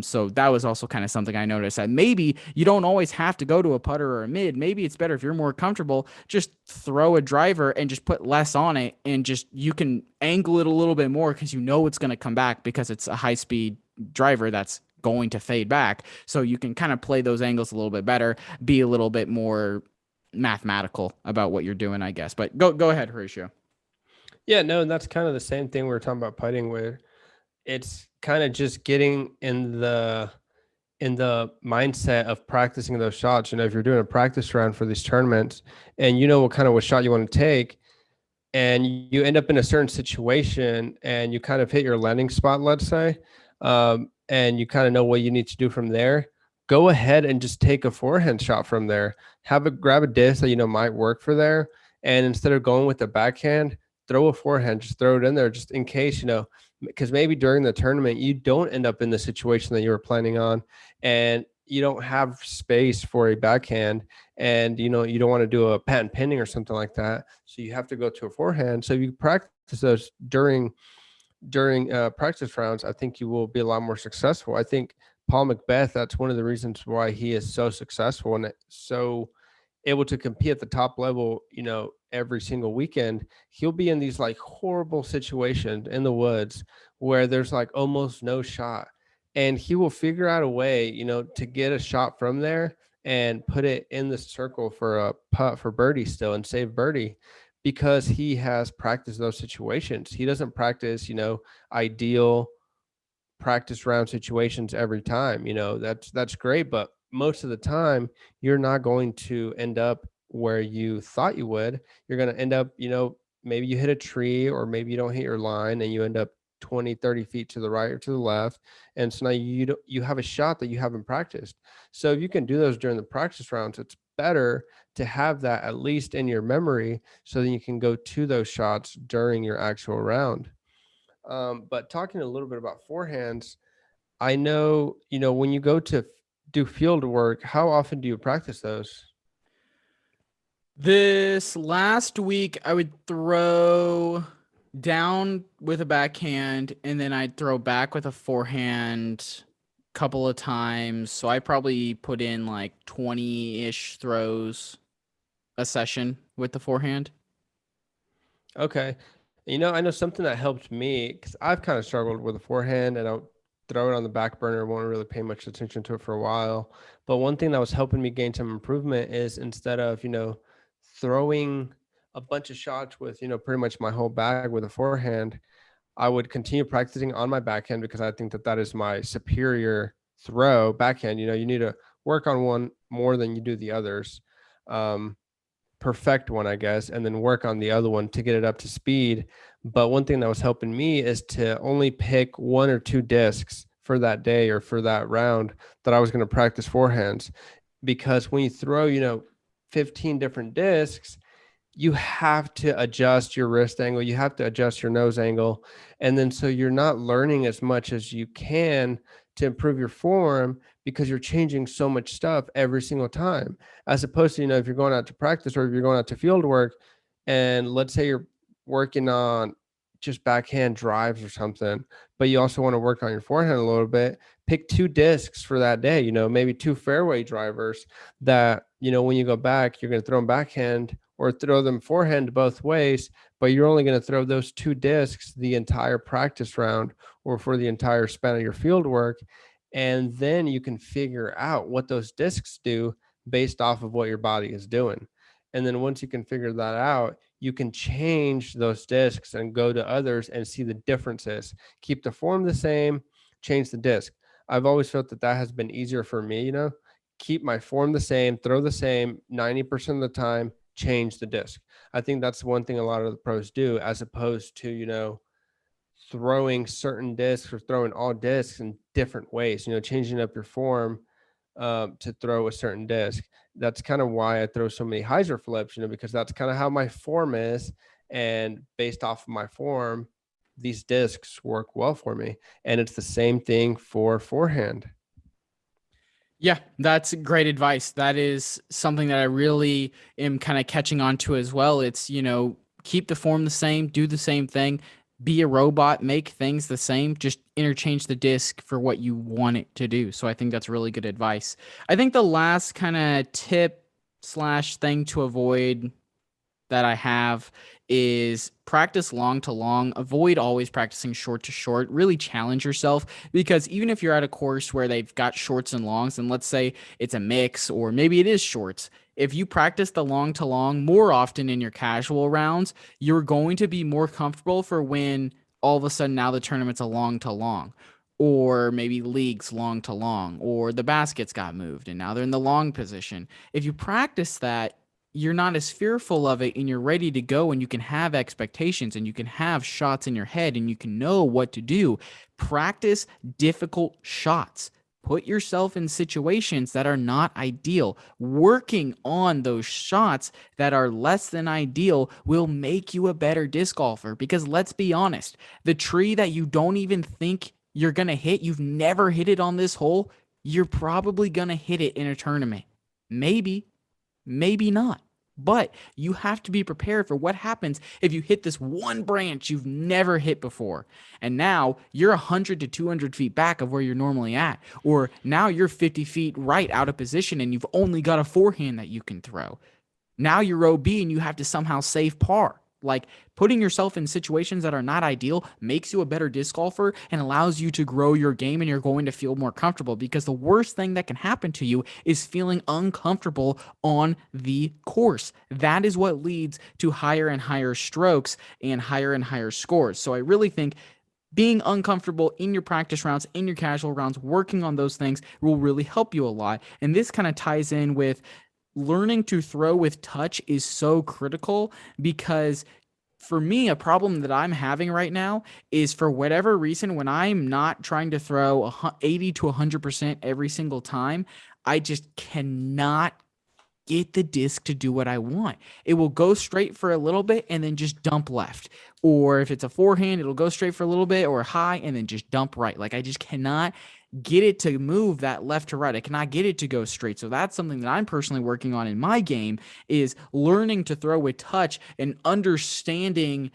[SPEAKER 1] So that was also kind of something I noticed that maybe you don't always have to go to a putter or a mid. Maybe it's better if you're more comfortable, just throw a driver and just put less on it and just you can angle it a little bit more because you know it's going to come back because it's a high speed driver that's going to fade back. So you can kind of play those angles a little bit better, be a little bit more mathematical about what you're doing, I guess. But go ahead, Horatio.
[SPEAKER 2] Yeah, no, and that's kind of the same thing we were talking about putting with. It's kind of just getting in the mindset of practicing those shots. If you're doing a practice round for these tournaments and you know what shot you want to take, and you end up in a certain situation and you kind of hit your landing spot, let's say, and you kind of know what you need to do from there, go ahead and just take a forehand shot from there. Grab a disc that might work for there, and instead of going with the backhand, throw a forehand. Just throw it in there, just in case, because maybe during the tournament you don't end up in the situation that you were planning on, and you don't have space for a backhand, and you don't want to do a patent pending or something like that, so you have to go to a forehand. So if you practice those during practice rounds, I think you will be a lot more successful. I think Paul Macbeth, that's one of the reasons why he is so successful and so able to compete at the top level, every single weekend. He'll be in these like horrible situations in the woods where there's like almost no shot. And he will figure out a way, to get a shot from there and put it in the circle for a putt for birdie still and save birdie, because he has practiced those situations. He doesn't practice, ideal practice round situations every time. That's great, but most of the time you're not going to end up where you thought you would. You're going to end up, maybe you hit a tree, or maybe you don't hit your line and you end up 20-30 feet to the right or to the left, and so now you have a shot that you haven't practiced. So if you can do those during the practice rounds, it's better to have that at least in your memory, so that you can go to those shots during your actual round. But talking a little bit about forehands, I know, when you go to do field work, how often do you practice those?
[SPEAKER 1] This last week, I would throw down with a backhand and then I'd throw back with a forehand couple of times. So I probably put in like 20-ish throws a session with the forehand.
[SPEAKER 2] Okay. I know something that helped me, because I've kind of struggled with a forehand and I'll throw it on the back burner, won't really pay much attention to it for a while. But one thing that was helping me gain some improvement is, instead of, throwing a bunch of shots with, pretty much my whole bag with a forehand, I would continue practicing on my backhand, because I think that that is my superior throw backhand. You need to work on one more than you do the others. Um, Perfect one, I guess, and then work on the other one to get it up to speed. But one thing that was helping me is to only pick one or two discs for that day or for that round that I was going to practice forehands. Because when you throw, 15 different discs, you have to adjust your wrist angle, you have to adjust your nose angle, and then so you're not learning as much as you can to improve your form, because you're changing so much stuff every single time. As opposed to, if you're going out to practice or if you're going out to field work, and let's say you're working on just backhand drives or something, but you also want to work on your forehand a little bit, pick 2 discs for that day, maybe 2 fairway drivers that, when you go back, you're going to throw them backhand or throw them forehand both ways, but you're only going to throw those 2 discs the entire practice round or for the entire span of your field work. And then you can figure out what those discs do based off of what your body is doing. And then once you can figure that out, you can change those discs and go to others and see the differences. Keep the form the same, change the disc. I've always felt that that has been easier for me, keep my form the same, throw the same 90% of the time, change the disc. I think that's one thing a lot of the pros do, as opposed to, throwing certain discs or throwing all discs in different ways, changing up your form to throw a certain disc. That's kind of why I throw so many hyzer flips, because that's kind of how my form is. And based off of my form, these discs work well for me. And it's the same thing for forehand.
[SPEAKER 1] Yeah, that's great advice. That is something that I really am kind of catching on to as well. It's, keep the form the same, do the same thing, be a robot, make things the same, just interchange the disc for what you want it to do. So I think that's really good advice. I think the last kind of tip slash thing to avoid that I have is practice long to long. Avoid always practicing short to short. Really challenge yourself, because even if you're at a course where they've got shorts and longs, and let's say it's a mix or maybe it is shorts, if you practice the long to long more often in your casual rounds, you're going to be more comfortable for when all of a sudden now the tournament's a long to long. Or maybe leagues long to long, or the baskets got moved and now they're in the long position. If you practice that, you're not as fearful of it and you're ready to go, and you can have expectations and you can have shots in your head and you can know what to do. Practice difficult shots. Put yourself in situations that are not ideal. Working on those shots that are less than ideal will make you a better disc golfer, because let's be honest, the tree that you don't even think you're going to hit, you've never hit it on this hole, you're probably going to hit it in a tournament. Maybe, maybe not. But you have to be prepared for what happens if you hit this one branch you've never hit before. And now you're 100 to 200 feet back of where you're normally at. Or now you're 50 feet right out of position and you've only got a forehand that you can throw. Now you're OB and you have to somehow save par. Like, putting yourself in situations that are not ideal makes you a better disc golfer and allows you to grow your game, and you're going to feel more comfortable, because the worst thing that can happen to you is feeling uncomfortable on the course. That is what leads to higher and higher strokes and higher scores. So I really think being uncomfortable in your practice rounds, in your casual rounds, working on those things will really help you a lot. And this kind of ties in with learning to throw with touch is so critical, because for me, a problem that I'm having right now is, for whatever reason, when I'm not trying to throw 80 to 100% every single time, I just cannot get the disc to do what I want. It will go straight for a little bit and then just dump left. Or if it's a forehand, it'll go straight for a little bit or high and then just dump right. Like, I just cannot get it to move that left to right. I cannot get it to go straight. So that's something that I'm personally working on in my game, is learning to throw with touch and understanding,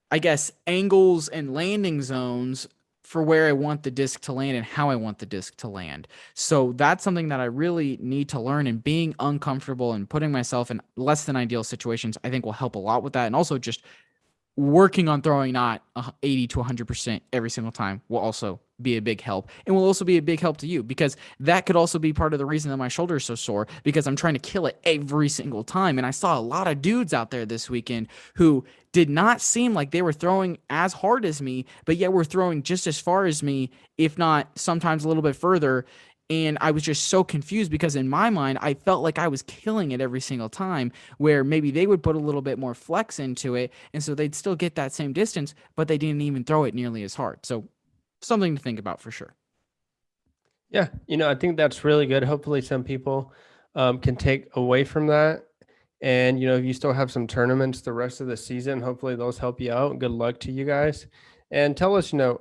[SPEAKER 1] I guess, angles and landing zones for where I want the disc to land and how I want the disc to land. So that's something that I really need to learn, and being uncomfortable and putting myself in less than ideal situations, I think will help a lot with that. And also just working on throwing not 80 to 100% every single time will also be a big help, and will also be a big help to you, because that could also be part of the reason that my shoulder is so sore, because I'm trying to kill it every single time. And I saw a lot of dudes out there this weekend who did not seem like they were throwing as hard as me, but yet were throwing just as far as me, if not sometimes a little bit further. And I was just so confused, because in my mind, I felt like I was killing it every single time, where maybe they would put a little bit more flex into it. And so they'd still get that same distance, but they didn't even throw it nearly as hard. So something to think about for sure.
[SPEAKER 2] Yeah. I think that's really good. Hopefully some people can take away from that. And, if you still have some tournaments the rest of the season, hopefully those help you out. Good luck to you guys. And tell us, on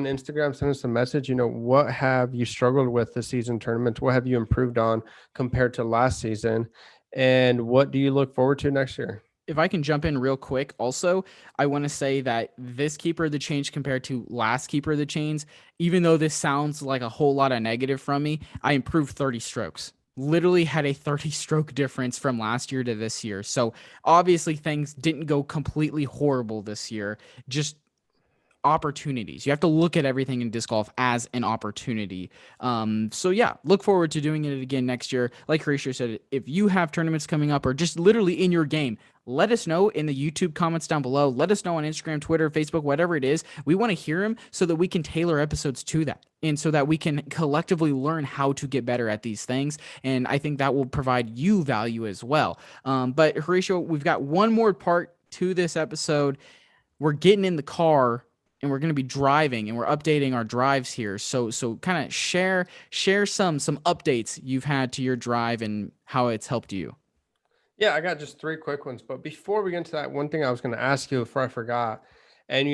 [SPEAKER 2] Instagram, send us a message, what have you struggled with this season tournaments? What have you improved on compared to last season? And what do you look forward to next year?
[SPEAKER 1] if I can jump in real quick, also, I want to say that this Keeper of the Chains compared to last Keeper of the Chains, even though this sounds like a whole lot of negative from me, I improved 30 strokes. Literally had a 30 stroke difference from last year to this year. So obviously things didn't go completely horrible this year. Just opportunities. You have to look at everything in disc golf as an opportunity. So yeah, look forward to doing it again next year. Like Horacio said, if you have tournaments coming up or just literally in your game, let us know in the YouTube comments down below. Let us know on Instagram, Twitter, Facebook, whatever it is. We want to hear them so that we can tailor episodes to that and so that we can collectively learn how to get better at these things. And I think that will provide you value as well. But Horatio, we've got one more part to this episode. We're getting in the car and we're going to be driving and we're updating our drives here. So kind of share some updates you've had to your drive and how it's helped you.
[SPEAKER 2] Yeah, I got just three quick ones. But before we get into that, one thing I was going to ask you before I forgot, and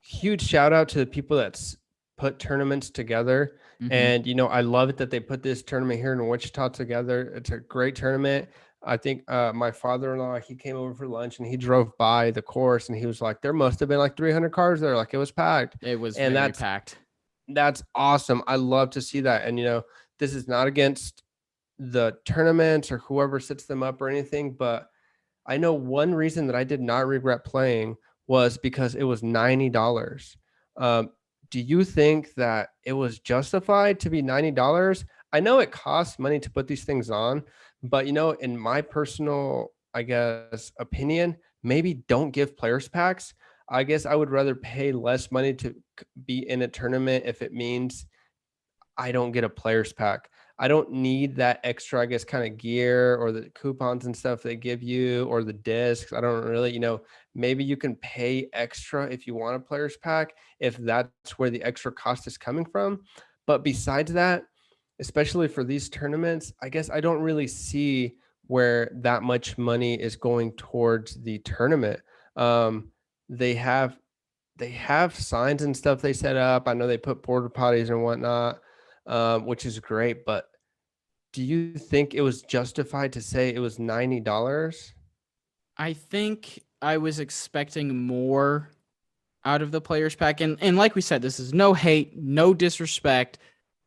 [SPEAKER 2] huge shout out to the people that's put tournaments together.
[SPEAKER 1] Mm-hmm.
[SPEAKER 2] And I love it that they put this tournament here in Wichita together. It's a great tournament. I think my father-in-law, he came over for lunch and he drove by the course and he was like, there must have been like 300 cars there, like it was packed.
[SPEAKER 1] It was
[SPEAKER 2] And
[SPEAKER 1] very
[SPEAKER 2] that's
[SPEAKER 1] packed.
[SPEAKER 2] that's awesome. I love to see that. And this is not against the tournaments or whoever sets them up or anything, but I know one reason that I did not regret playing was because it was $90. Um, do you think that it was justified to be $90? I know it costs money to put these things on, but in my personal, I guess, opinion, maybe don't give players packs. I guess I would rather pay less money to be in a tournament if it means I don't get a players pack. I don't need that extra, I guess, kind of gear or the coupons and stuff they give you or the discs. I don't really, maybe you can pay extra if you want a players pack, if that's where the extra cost is coming from. But besides that, especially for these tournaments, I guess I don't really see where that much money is going towards the tournament. Um, they have they have signs and stuff they set up. I know they put porta potties and whatnot, which is great. But do you think it was justified to say it was $90?
[SPEAKER 1] I think I was expecting more out of the players pack. And like we said, this is no hate, no disrespect.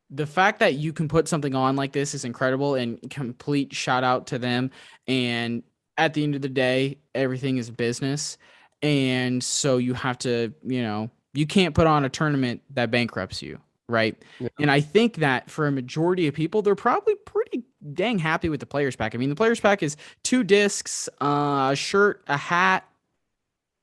[SPEAKER 1] The fact that you can put something on like this is incredible and complete shout out to them. And at the end of the day, everything is business. And so you have to, you can't put on a tournament that bankrupts you. Right.
[SPEAKER 2] Yeah.
[SPEAKER 1] And I think that for a majority of people, they're probably pretty dang happy with the players pack. I mean, the players pack is 2 discs, a shirt, a hat.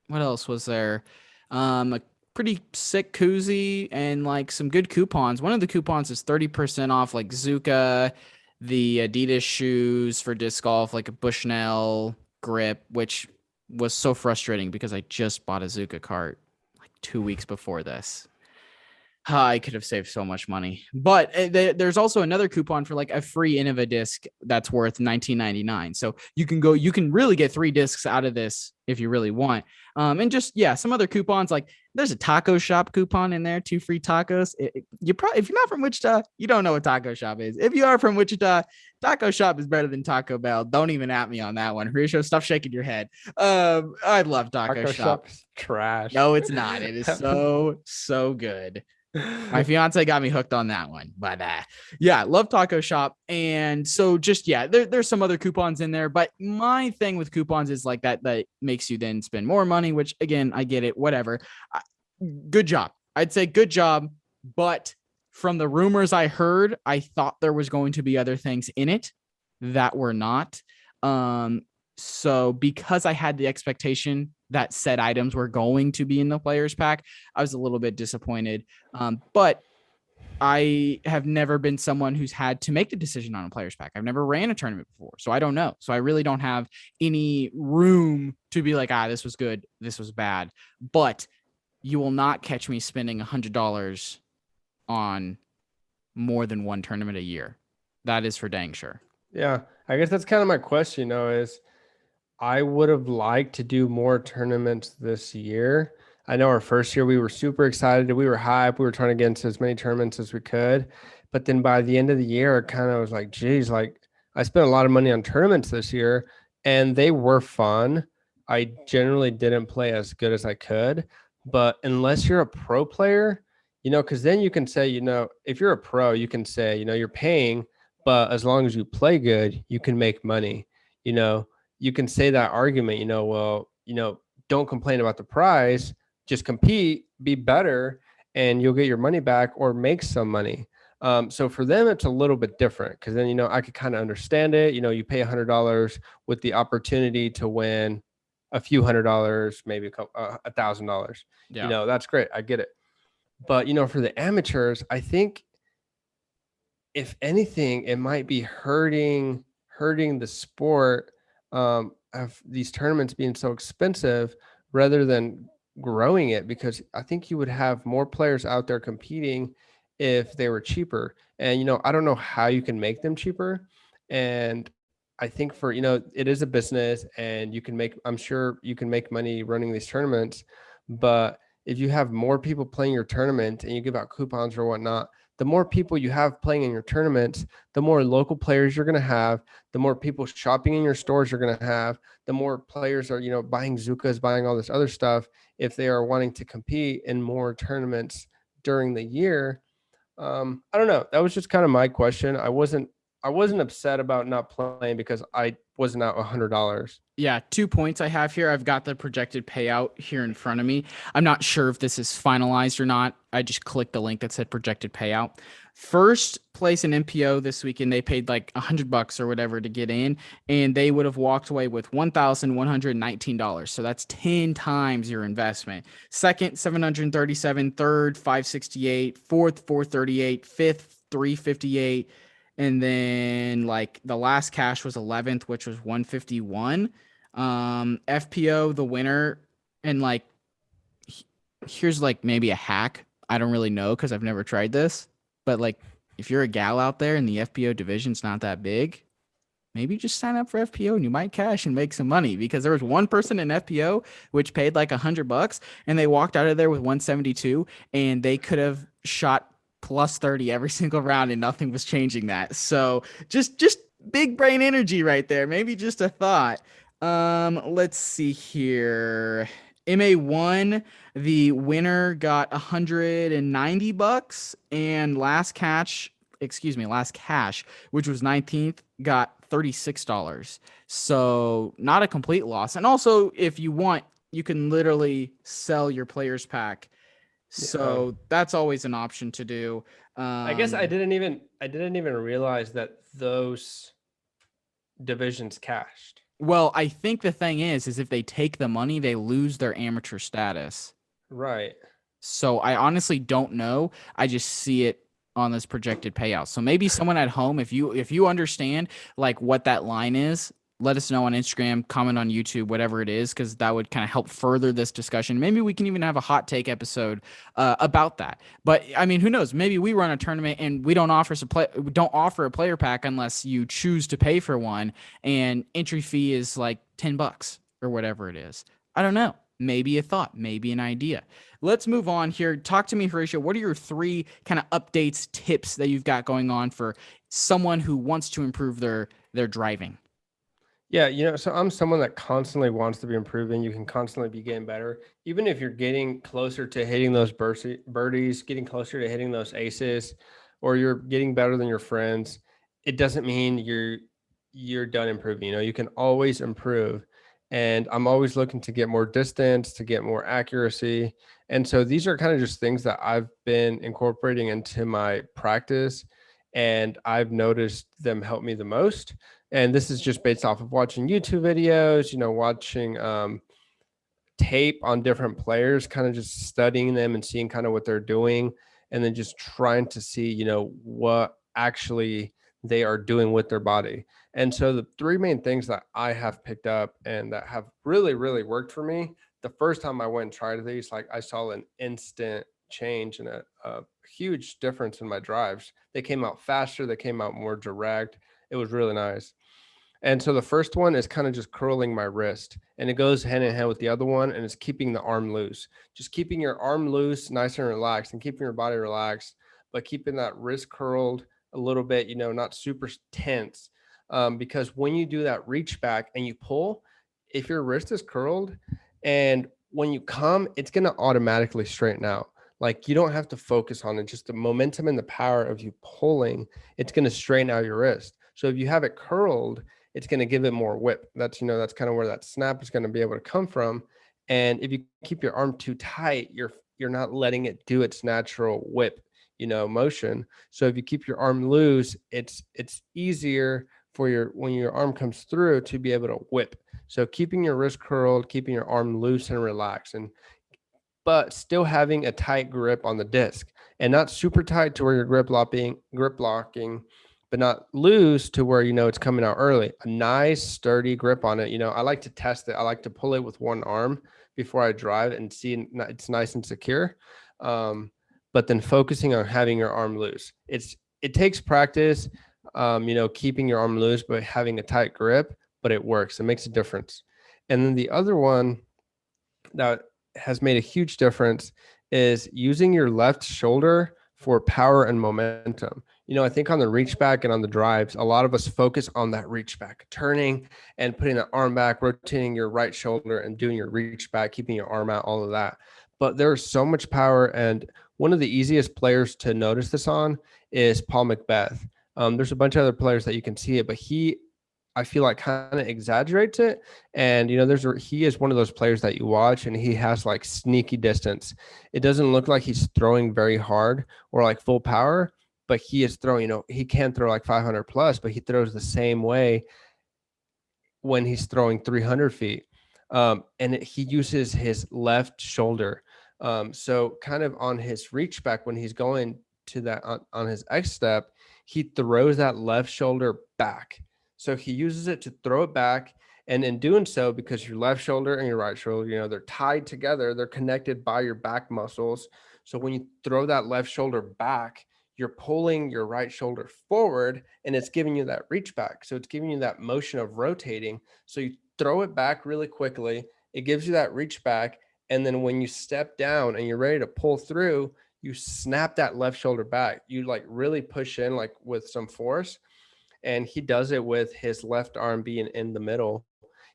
[SPEAKER 1] What else was there? A pretty sick koozie and like some good coupons. One of the coupons is 30% off like Zuka, the Adidas shoes for disc golf, like a Bushnell grip, which was so frustrating because I just bought a Zuka cart like 2 weeks before this. I could have saved so much money. But there's also another coupon for like a free Innova disc that's worth $19.99. So you can really get 3 discs out of this if you really want. And just, yeah, some other coupons, like there's a taco shop coupon in there, 2 free tacos. You probably, if you're not from Wichita, you don't know what taco shop is. If you are from Wichita, taco shop is better than Taco Bell. Don't even at me on that one. Horatio, stop shaking your head. I love taco shop.
[SPEAKER 2] Is trash.
[SPEAKER 1] No, it's not. It is so good. My fiance got me hooked on that one, but yeah, love taco shop. And so just, yeah, there's some other coupons in there, but my thing with coupons is like that makes you then spend more money, which again, I get it, whatever. Good job. I'd say good job. But from the rumors I heard, I thought there was going to be other things in it that were not. So because I had the expectation that said items were going to be in the players pack, I was a little bit disappointed. But I have never been someone who's had to make the decision on a players pack. I've never ran a tournament before, so I don't know. So I really don't have any room to be like, this was good, this was bad. But you will not catch me spending $100 on more than one tournament a year. That is for dang sure.
[SPEAKER 2] Yeah, I guess that's kind of my question, is I would have liked to do more tournaments this year. I know our first year we were super excited. We were hyped. We were trying to get into as many tournaments as we could. But then by the end of the year, it kind of was like, geez, like I spent a lot of money on tournaments this year. and they were fun. I generally didn't play as good as I could, but unless you're a pro player, because then you can say, if you're a pro, you can say, you're paying, but as long as you play good, you can make money. You know, you can say that argument, well, don't complain about the prize, just compete, be better, and you'll get your money back or make some money. So for them, it's a little bit different because then, I could kind of understand it. You pay $100 with the opportunity to win a few $100, maybe $1,000.
[SPEAKER 1] Yeah.
[SPEAKER 2] That's great. I get it. But for the amateurs, I think if anything, it might be hurting the sport of these tournaments being so expensive rather than growing it, because I think you would have more players out there competing if they were cheaper. And I don't know how you can make them cheaper. And I think for it is a business, and I'm sure you can make money running these tournaments. But if you have more people playing your tournament and you give out coupons or whatnot, the more people you have playing in your tournaments, the more local players you're going to have, the more people shopping in your stores you're going to have, the more players are, buying Zukas, buying all this other stuff if they are wanting to compete in more tournaments during the year. I don't know. That was just kind of my question. I wasn't upset about not playing because I wasn't out $100.
[SPEAKER 1] Yeah, 2 points I have here. I've got the projected payout here in front of me. I'm not sure if this is finalized or not. I just clicked the link that said projected payout. First place in MPO this weekend, they paid like $100 or whatever to get in, and they would have walked away with $1,119. So that's 10 times your investment. Second, 737. Third, 568. Fourth, 438. Fifth, 358. And then like the last cash was 11th, which was 151. FPO, the winner, and like here's like maybe a hack. I don't really know because I've never tried this, but like if you're a gal out there and the FPO division's not that big, maybe just sign up for FPO and you might cash and make some money, because there was one person in FPO which paid like $100 and they walked out of there with 172, and they could have shot plus 30 every single round and nothing was changing that. So just big brain energy right there. Maybe just a thought. Let's see here. MA1, the winner got $190, and last cash, which was 19th, got $36. So not a complete loss. And also, if you want, you can literally sell your players pack.
[SPEAKER 2] Yeah.
[SPEAKER 1] So that's always an option to do.
[SPEAKER 2] I guess I
[SPEAKER 1] Um,
[SPEAKER 2] didn't even realize that those divisions cashed.
[SPEAKER 1] well, I think the thing is if they take the money, they lose their amateur status.
[SPEAKER 2] Right.
[SPEAKER 1] So I honestly don't know. I just see it on this projected payout. So maybe someone at home, if you understand like what that line is, let us know on Instagram, comment on YouTube, whatever it is, because that would kind of help further this discussion. Maybe we can even have a hot take episode about that. But I mean, who knows? Maybe we run a tournament and we don't offer a player pack unless you choose to pay for one, and entry fee is like $10 or whatever it is. I don't know. Maybe a thought, maybe an idea. Let's move on here. Talk to me, Horatio. What are your three kind of updates, tips that you've got going on for someone who wants to improve their driving?
[SPEAKER 2] Yeah, so I'm someone that constantly wants to be improving. You can constantly be getting better. Even if you're getting closer to hitting those birdies, getting closer to hitting those aces, or you're getting better than your friends, it doesn't mean you're done improving. You can always improve. And I'm always looking to get more distance, to get more accuracy. And so these are kind of just things that I've been incorporating into my practice, and I've noticed them help me the most. And this is just based off of watching YouTube videos, watching tape on different players, kind of just studying them and seeing kind of what they're doing, and then just trying to see, what actually they are doing with their body. And so the three main things that I have picked up and that have really, really worked for me, the first time I went and tried these, like I saw an instant change and a huge difference in my drives. They came out faster, they came out more direct. It was really nice. And so the first one is kind of just curling my wrist, and it goes hand in hand with the other one, and it's keeping the arm loose. Just keeping your arm loose, nice and relaxed, and keeping your body relaxed, but keeping that wrist curled a little bit, not super tense, because when you do that reach back and you pull, if your wrist is curled and when you come, it's going to automatically straighten out. Like you don't have to focus on it, just the momentum and the power of you pulling, it's going to straighten out your wrist. So if you have it curled, it's going to give it more whip. That's, that's kind of where that snap is going to be able to come from. And if you keep your arm too tight, you're not letting it do its natural whip, motion. So if you keep your arm loose, it's easier for your when your arm comes through to be able to whip. So keeping your wrist curled, keeping your arm loose and relaxed, and but still having a tight grip on the disc and not super tight to where you're grip locking, but not loose to where it's coming out early. A nice sturdy grip on it. I like to test it. I like to pull it with one arm before I drive and see it's nice and secure. But then focusing on having your arm loose. It takes practice, keeping your arm loose but having a tight grip, but it works. It makes a difference. And then the other one that has made a huge difference is using your left shoulder for power and momentum. I think on the reach back and on the drives, a lot of us focus on that reach back, turning and putting the arm back, rotating your right shoulder and doing your reach back, keeping your arm out, all of that. But there's so much power. And one of the easiest players to notice this on is Paul Macbeth. There's a bunch of other players that you can see it, but I feel like kind of exaggerates it. And he is one of those players that you watch and he has like sneaky distance. It doesn't look like he's throwing very hard or like full power, but he is throwing, he can throw like 500 plus, but he throws the same way when he's throwing 300 feet. He uses his left shoulder. So kind of on his reach back, when he's going to that on his X step, he throws that left shoulder back. So he uses it to throw it back. And in doing so, because your left shoulder and your right shoulder, they're tied together, they're connected by your back muscles. So when you throw that left shoulder back, you're pulling your right shoulder forward and it's giving you that reach back. So it's giving you that motion of rotating. So you throw it back really quickly. It gives you that reach back. And then when you step down and you're ready to pull through, you snap that left shoulder back. You like really push in like with some force. And he does it with his left arm being in the middle.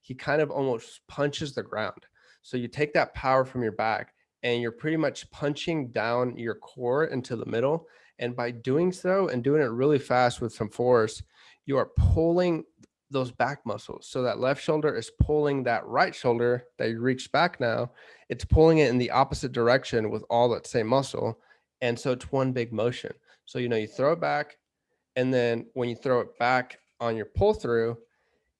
[SPEAKER 2] He kind of almost punches the ground. So you take that power from your back and you're pretty much punching down your core into the middle. And by doing so and doing it really fast with some force, you are pulling those back muscles. So that left shoulder is pulling that right shoulder that you reached back now. It's pulling it in the opposite direction with all that same muscle. And so it's one big motion. So, you throw it back. And then when you throw it back on your pull through,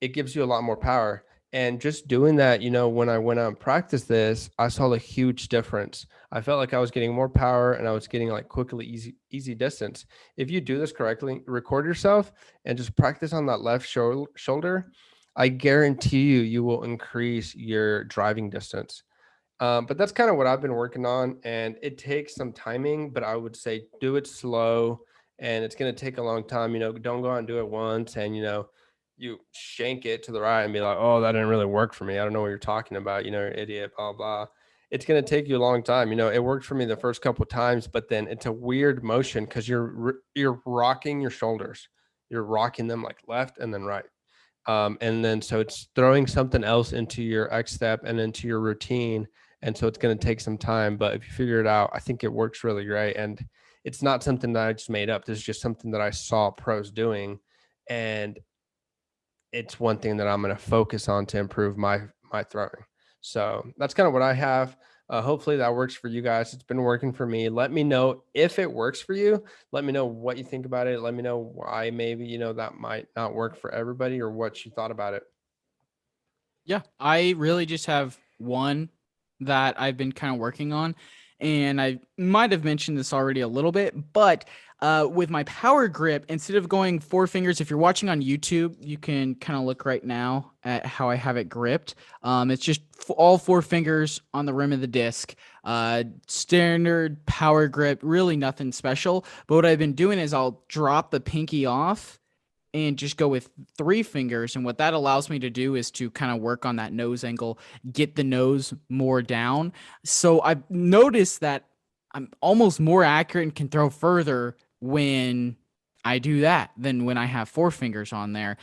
[SPEAKER 2] it gives you a lot more power. And just doing that, when I went out and practiced this, I saw a huge difference. I felt like I was getting more power and I was getting like quickly easy distance. If you do this correctly, record yourself and just practice on that left shoulder, I guarantee you will increase your driving distance. But that's kind of what I've been working on, and it takes some timing, but I would say do it slow, and it's going to take a long time. Don't go out and do it once, and you shank it to the right and be like, oh, that didn't really work for me. I don't know what you're talking about. You're an idiot, blah blah. It's going to take you a long time. It worked for me the first couple of times, but then it's a weird motion because you're rocking your shoulders, you're rocking them like left and then right. And then so it's throwing something else into your X step and into your routine. And so it's going to take some time, but if you figure it out, I think it works really great. And it's not something that I just made up. This is just something that I saw pros doing. And it's one thing that I'm going to focus on to improve my throwing. So that's kind of what I have. Hopefully that works for you guys. It's been working for me. Let me know if it works for you. Let me know what you think about it. Let me know why maybe, that might not work for everybody or what you thought about it.
[SPEAKER 1] Yeah, I really just have one that I've been kind of working on. And I might have mentioned this already a little bit, but with my power grip, instead of going four fingers, if you're watching on YouTube, you can kind of look right now at how I have it gripped. It's just all four fingers on the rim of the disc. Standard power grip, really nothing special. But what I've been doing is I'll drop the pinky off and just go with three fingers. And what that allows me to do is to kind of work on that nose angle, get the nose more down. So I've noticed that I'm almost more accurate and can throw further when I do that than when I have four fingers on there.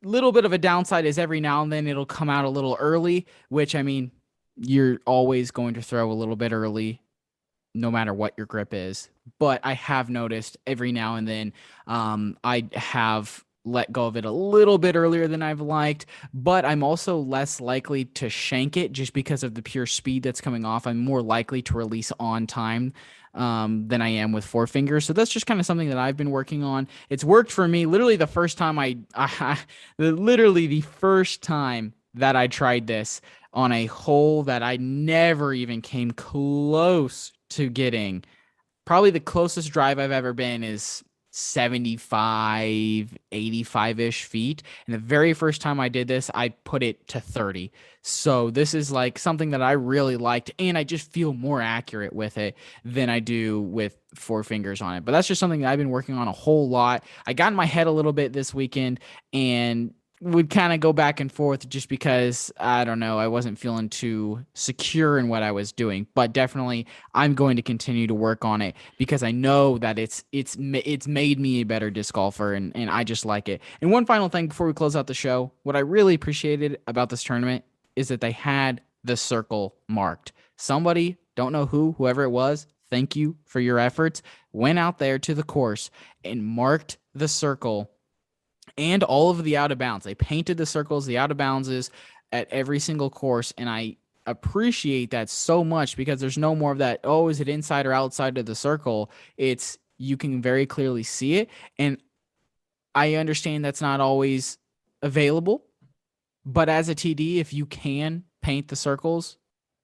[SPEAKER 1] little bit of a downside is every now and then it'll come out a little early, which, I mean, you're always going to throw a little bit early no matter what your grip is. But I have noticed every now and then I have let go of it a little bit earlier than I've liked, but I'm also less likely to shank it just because of the pure speed that's coming off. I'm more likely to release on time than I am with four fingers. So that's just kind of something that I've been working on. It's worked for me. Literally the first time literally the first time that I tried this on a hole that I never even came close to getting. Probably the closest drive I've ever been is 75, 85-ish feet. And the very first time I did this, I put it to 30. So this is like something that I really liked, and I just feel more accurate with it than I do with four fingers on it. But that's just something that I've been working on a whole lot. I got in my head a little bit this weekend and would kind of go back and forth just because, I don't know, I wasn't feeling too secure in what I was doing. But definitely I'm going to continue to work on it because I know that it's made me a better disc golfer, and I just like it. And one final thing before we close out the show, what I really appreciated about this tournament is that they had the circle marked. Somebody, don't know whoever it was, thank you for your efforts, went out there to the course and marked the circle and all of the out of bounds. They painted the circles, the out of bounds at every single course, and I appreciate that so much because there's no more of that, oh, is it inside or outside of the circle? It's, you can very clearly see it, and I understand that's not always available, but as a TD, if you can paint the circles,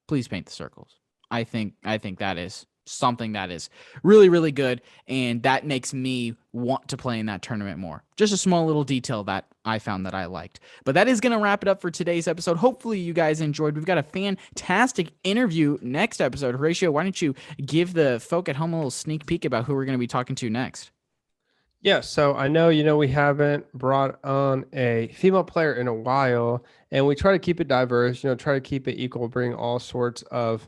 [SPEAKER 1] please paint the circles. I think that is something that is really, really good, and that makes me want to play in that tournament more. Just a small little detail that I found that I liked. But that is going to wrap it up for today's episode. Hopefully you guys enjoyed. We've got a fantastic interview next episode. Horacio, why don't you give the folk at home a little sneak peek about who we're going to be talking to next?
[SPEAKER 2] Yeah, so I know, we haven't brought on a female player in a while, and we try to keep it diverse, try to keep it equal, bring all sorts of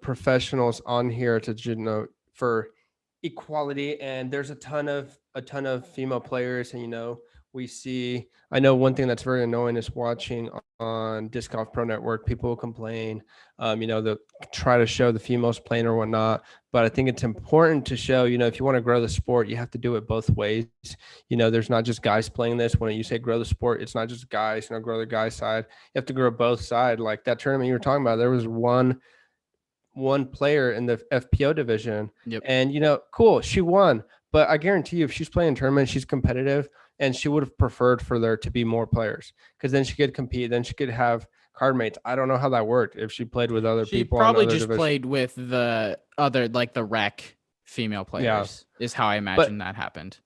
[SPEAKER 2] professionals on here to, for equality. And there's a ton of female players, and I know one thing that's very annoying is watching on Disc Golf Pro Network, people will complain, they'll try to show the females playing or whatnot. But I think it's important to show, if you want to grow the sport, you have to do it both ways. There's not just guys playing this. When you say grow the sport, it's not just guys, grow the guy side. You have to grow both sides. Like that tournament you were talking about, there was one player in the FPO division.
[SPEAKER 1] Yep.
[SPEAKER 2] And, cool, she won. But I guarantee you, if she's playing tournaments, she's competitive, and she would have preferred for there to be more players because then she could compete. Then she could have card mates. I don't know how that worked if she played with other people.
[SPEAKER 1] She probably just played with the other, like the rec female players, is how I imagine that happened.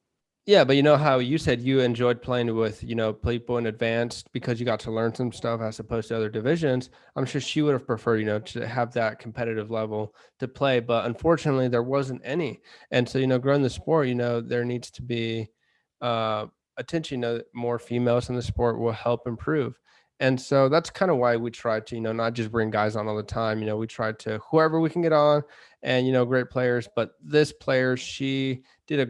[SPEAKER 2] Yeah, but how you said you enjoyed playing with, people in advanced because you got to learn some stuff as opposed to other divisions. I'm sure she would have preferred, to have that competitive level to play. But unfortunately, there wasn't any. And so, growing the sport, there needs to be attention. More females in the sport will help improve. And so that's kind of why we try to, not just bring guys on all the time. We try to whoever we can get on and, great players. But this player, she had a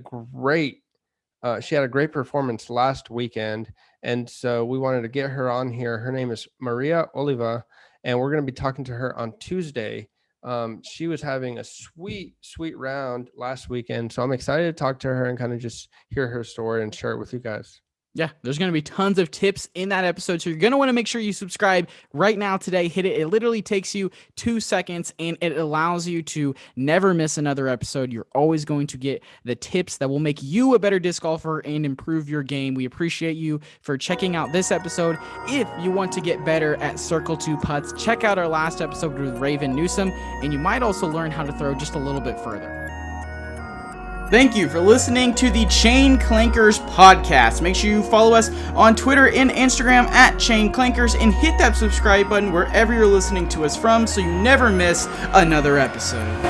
[SPEAKER 2] great performance last weekend, and so we wanted to get her on here. Her name is Maria Oliva, and we're going to be talking to her on Tuesday. She was having a sweet round last weekend, so I'm excited to talk to her and kind of just hear her story and share it with you guys.
[SPEAKER 1] Yeah, there's going to be tons of tips in that episode. So you're going to want to make sure you subscribe right now today. Hit it. It literally takes you 2 seconds and it allows you to never miss another episode. You're always going to get the tips that will make you a better disc golfer and improve your game. We appreciate you for checking out this episode. If you want to get better at Circle 2 putts, check out our last episode with Raven Newsom, and you might also learn how to throw just a little bit further. Thank you for listening to the Chain Clankers podcast. Make sure you follow us on Twitter and Instagram at Chain Clankers and hit that subscribe button wherever you're listening to us from so you never miss another episode.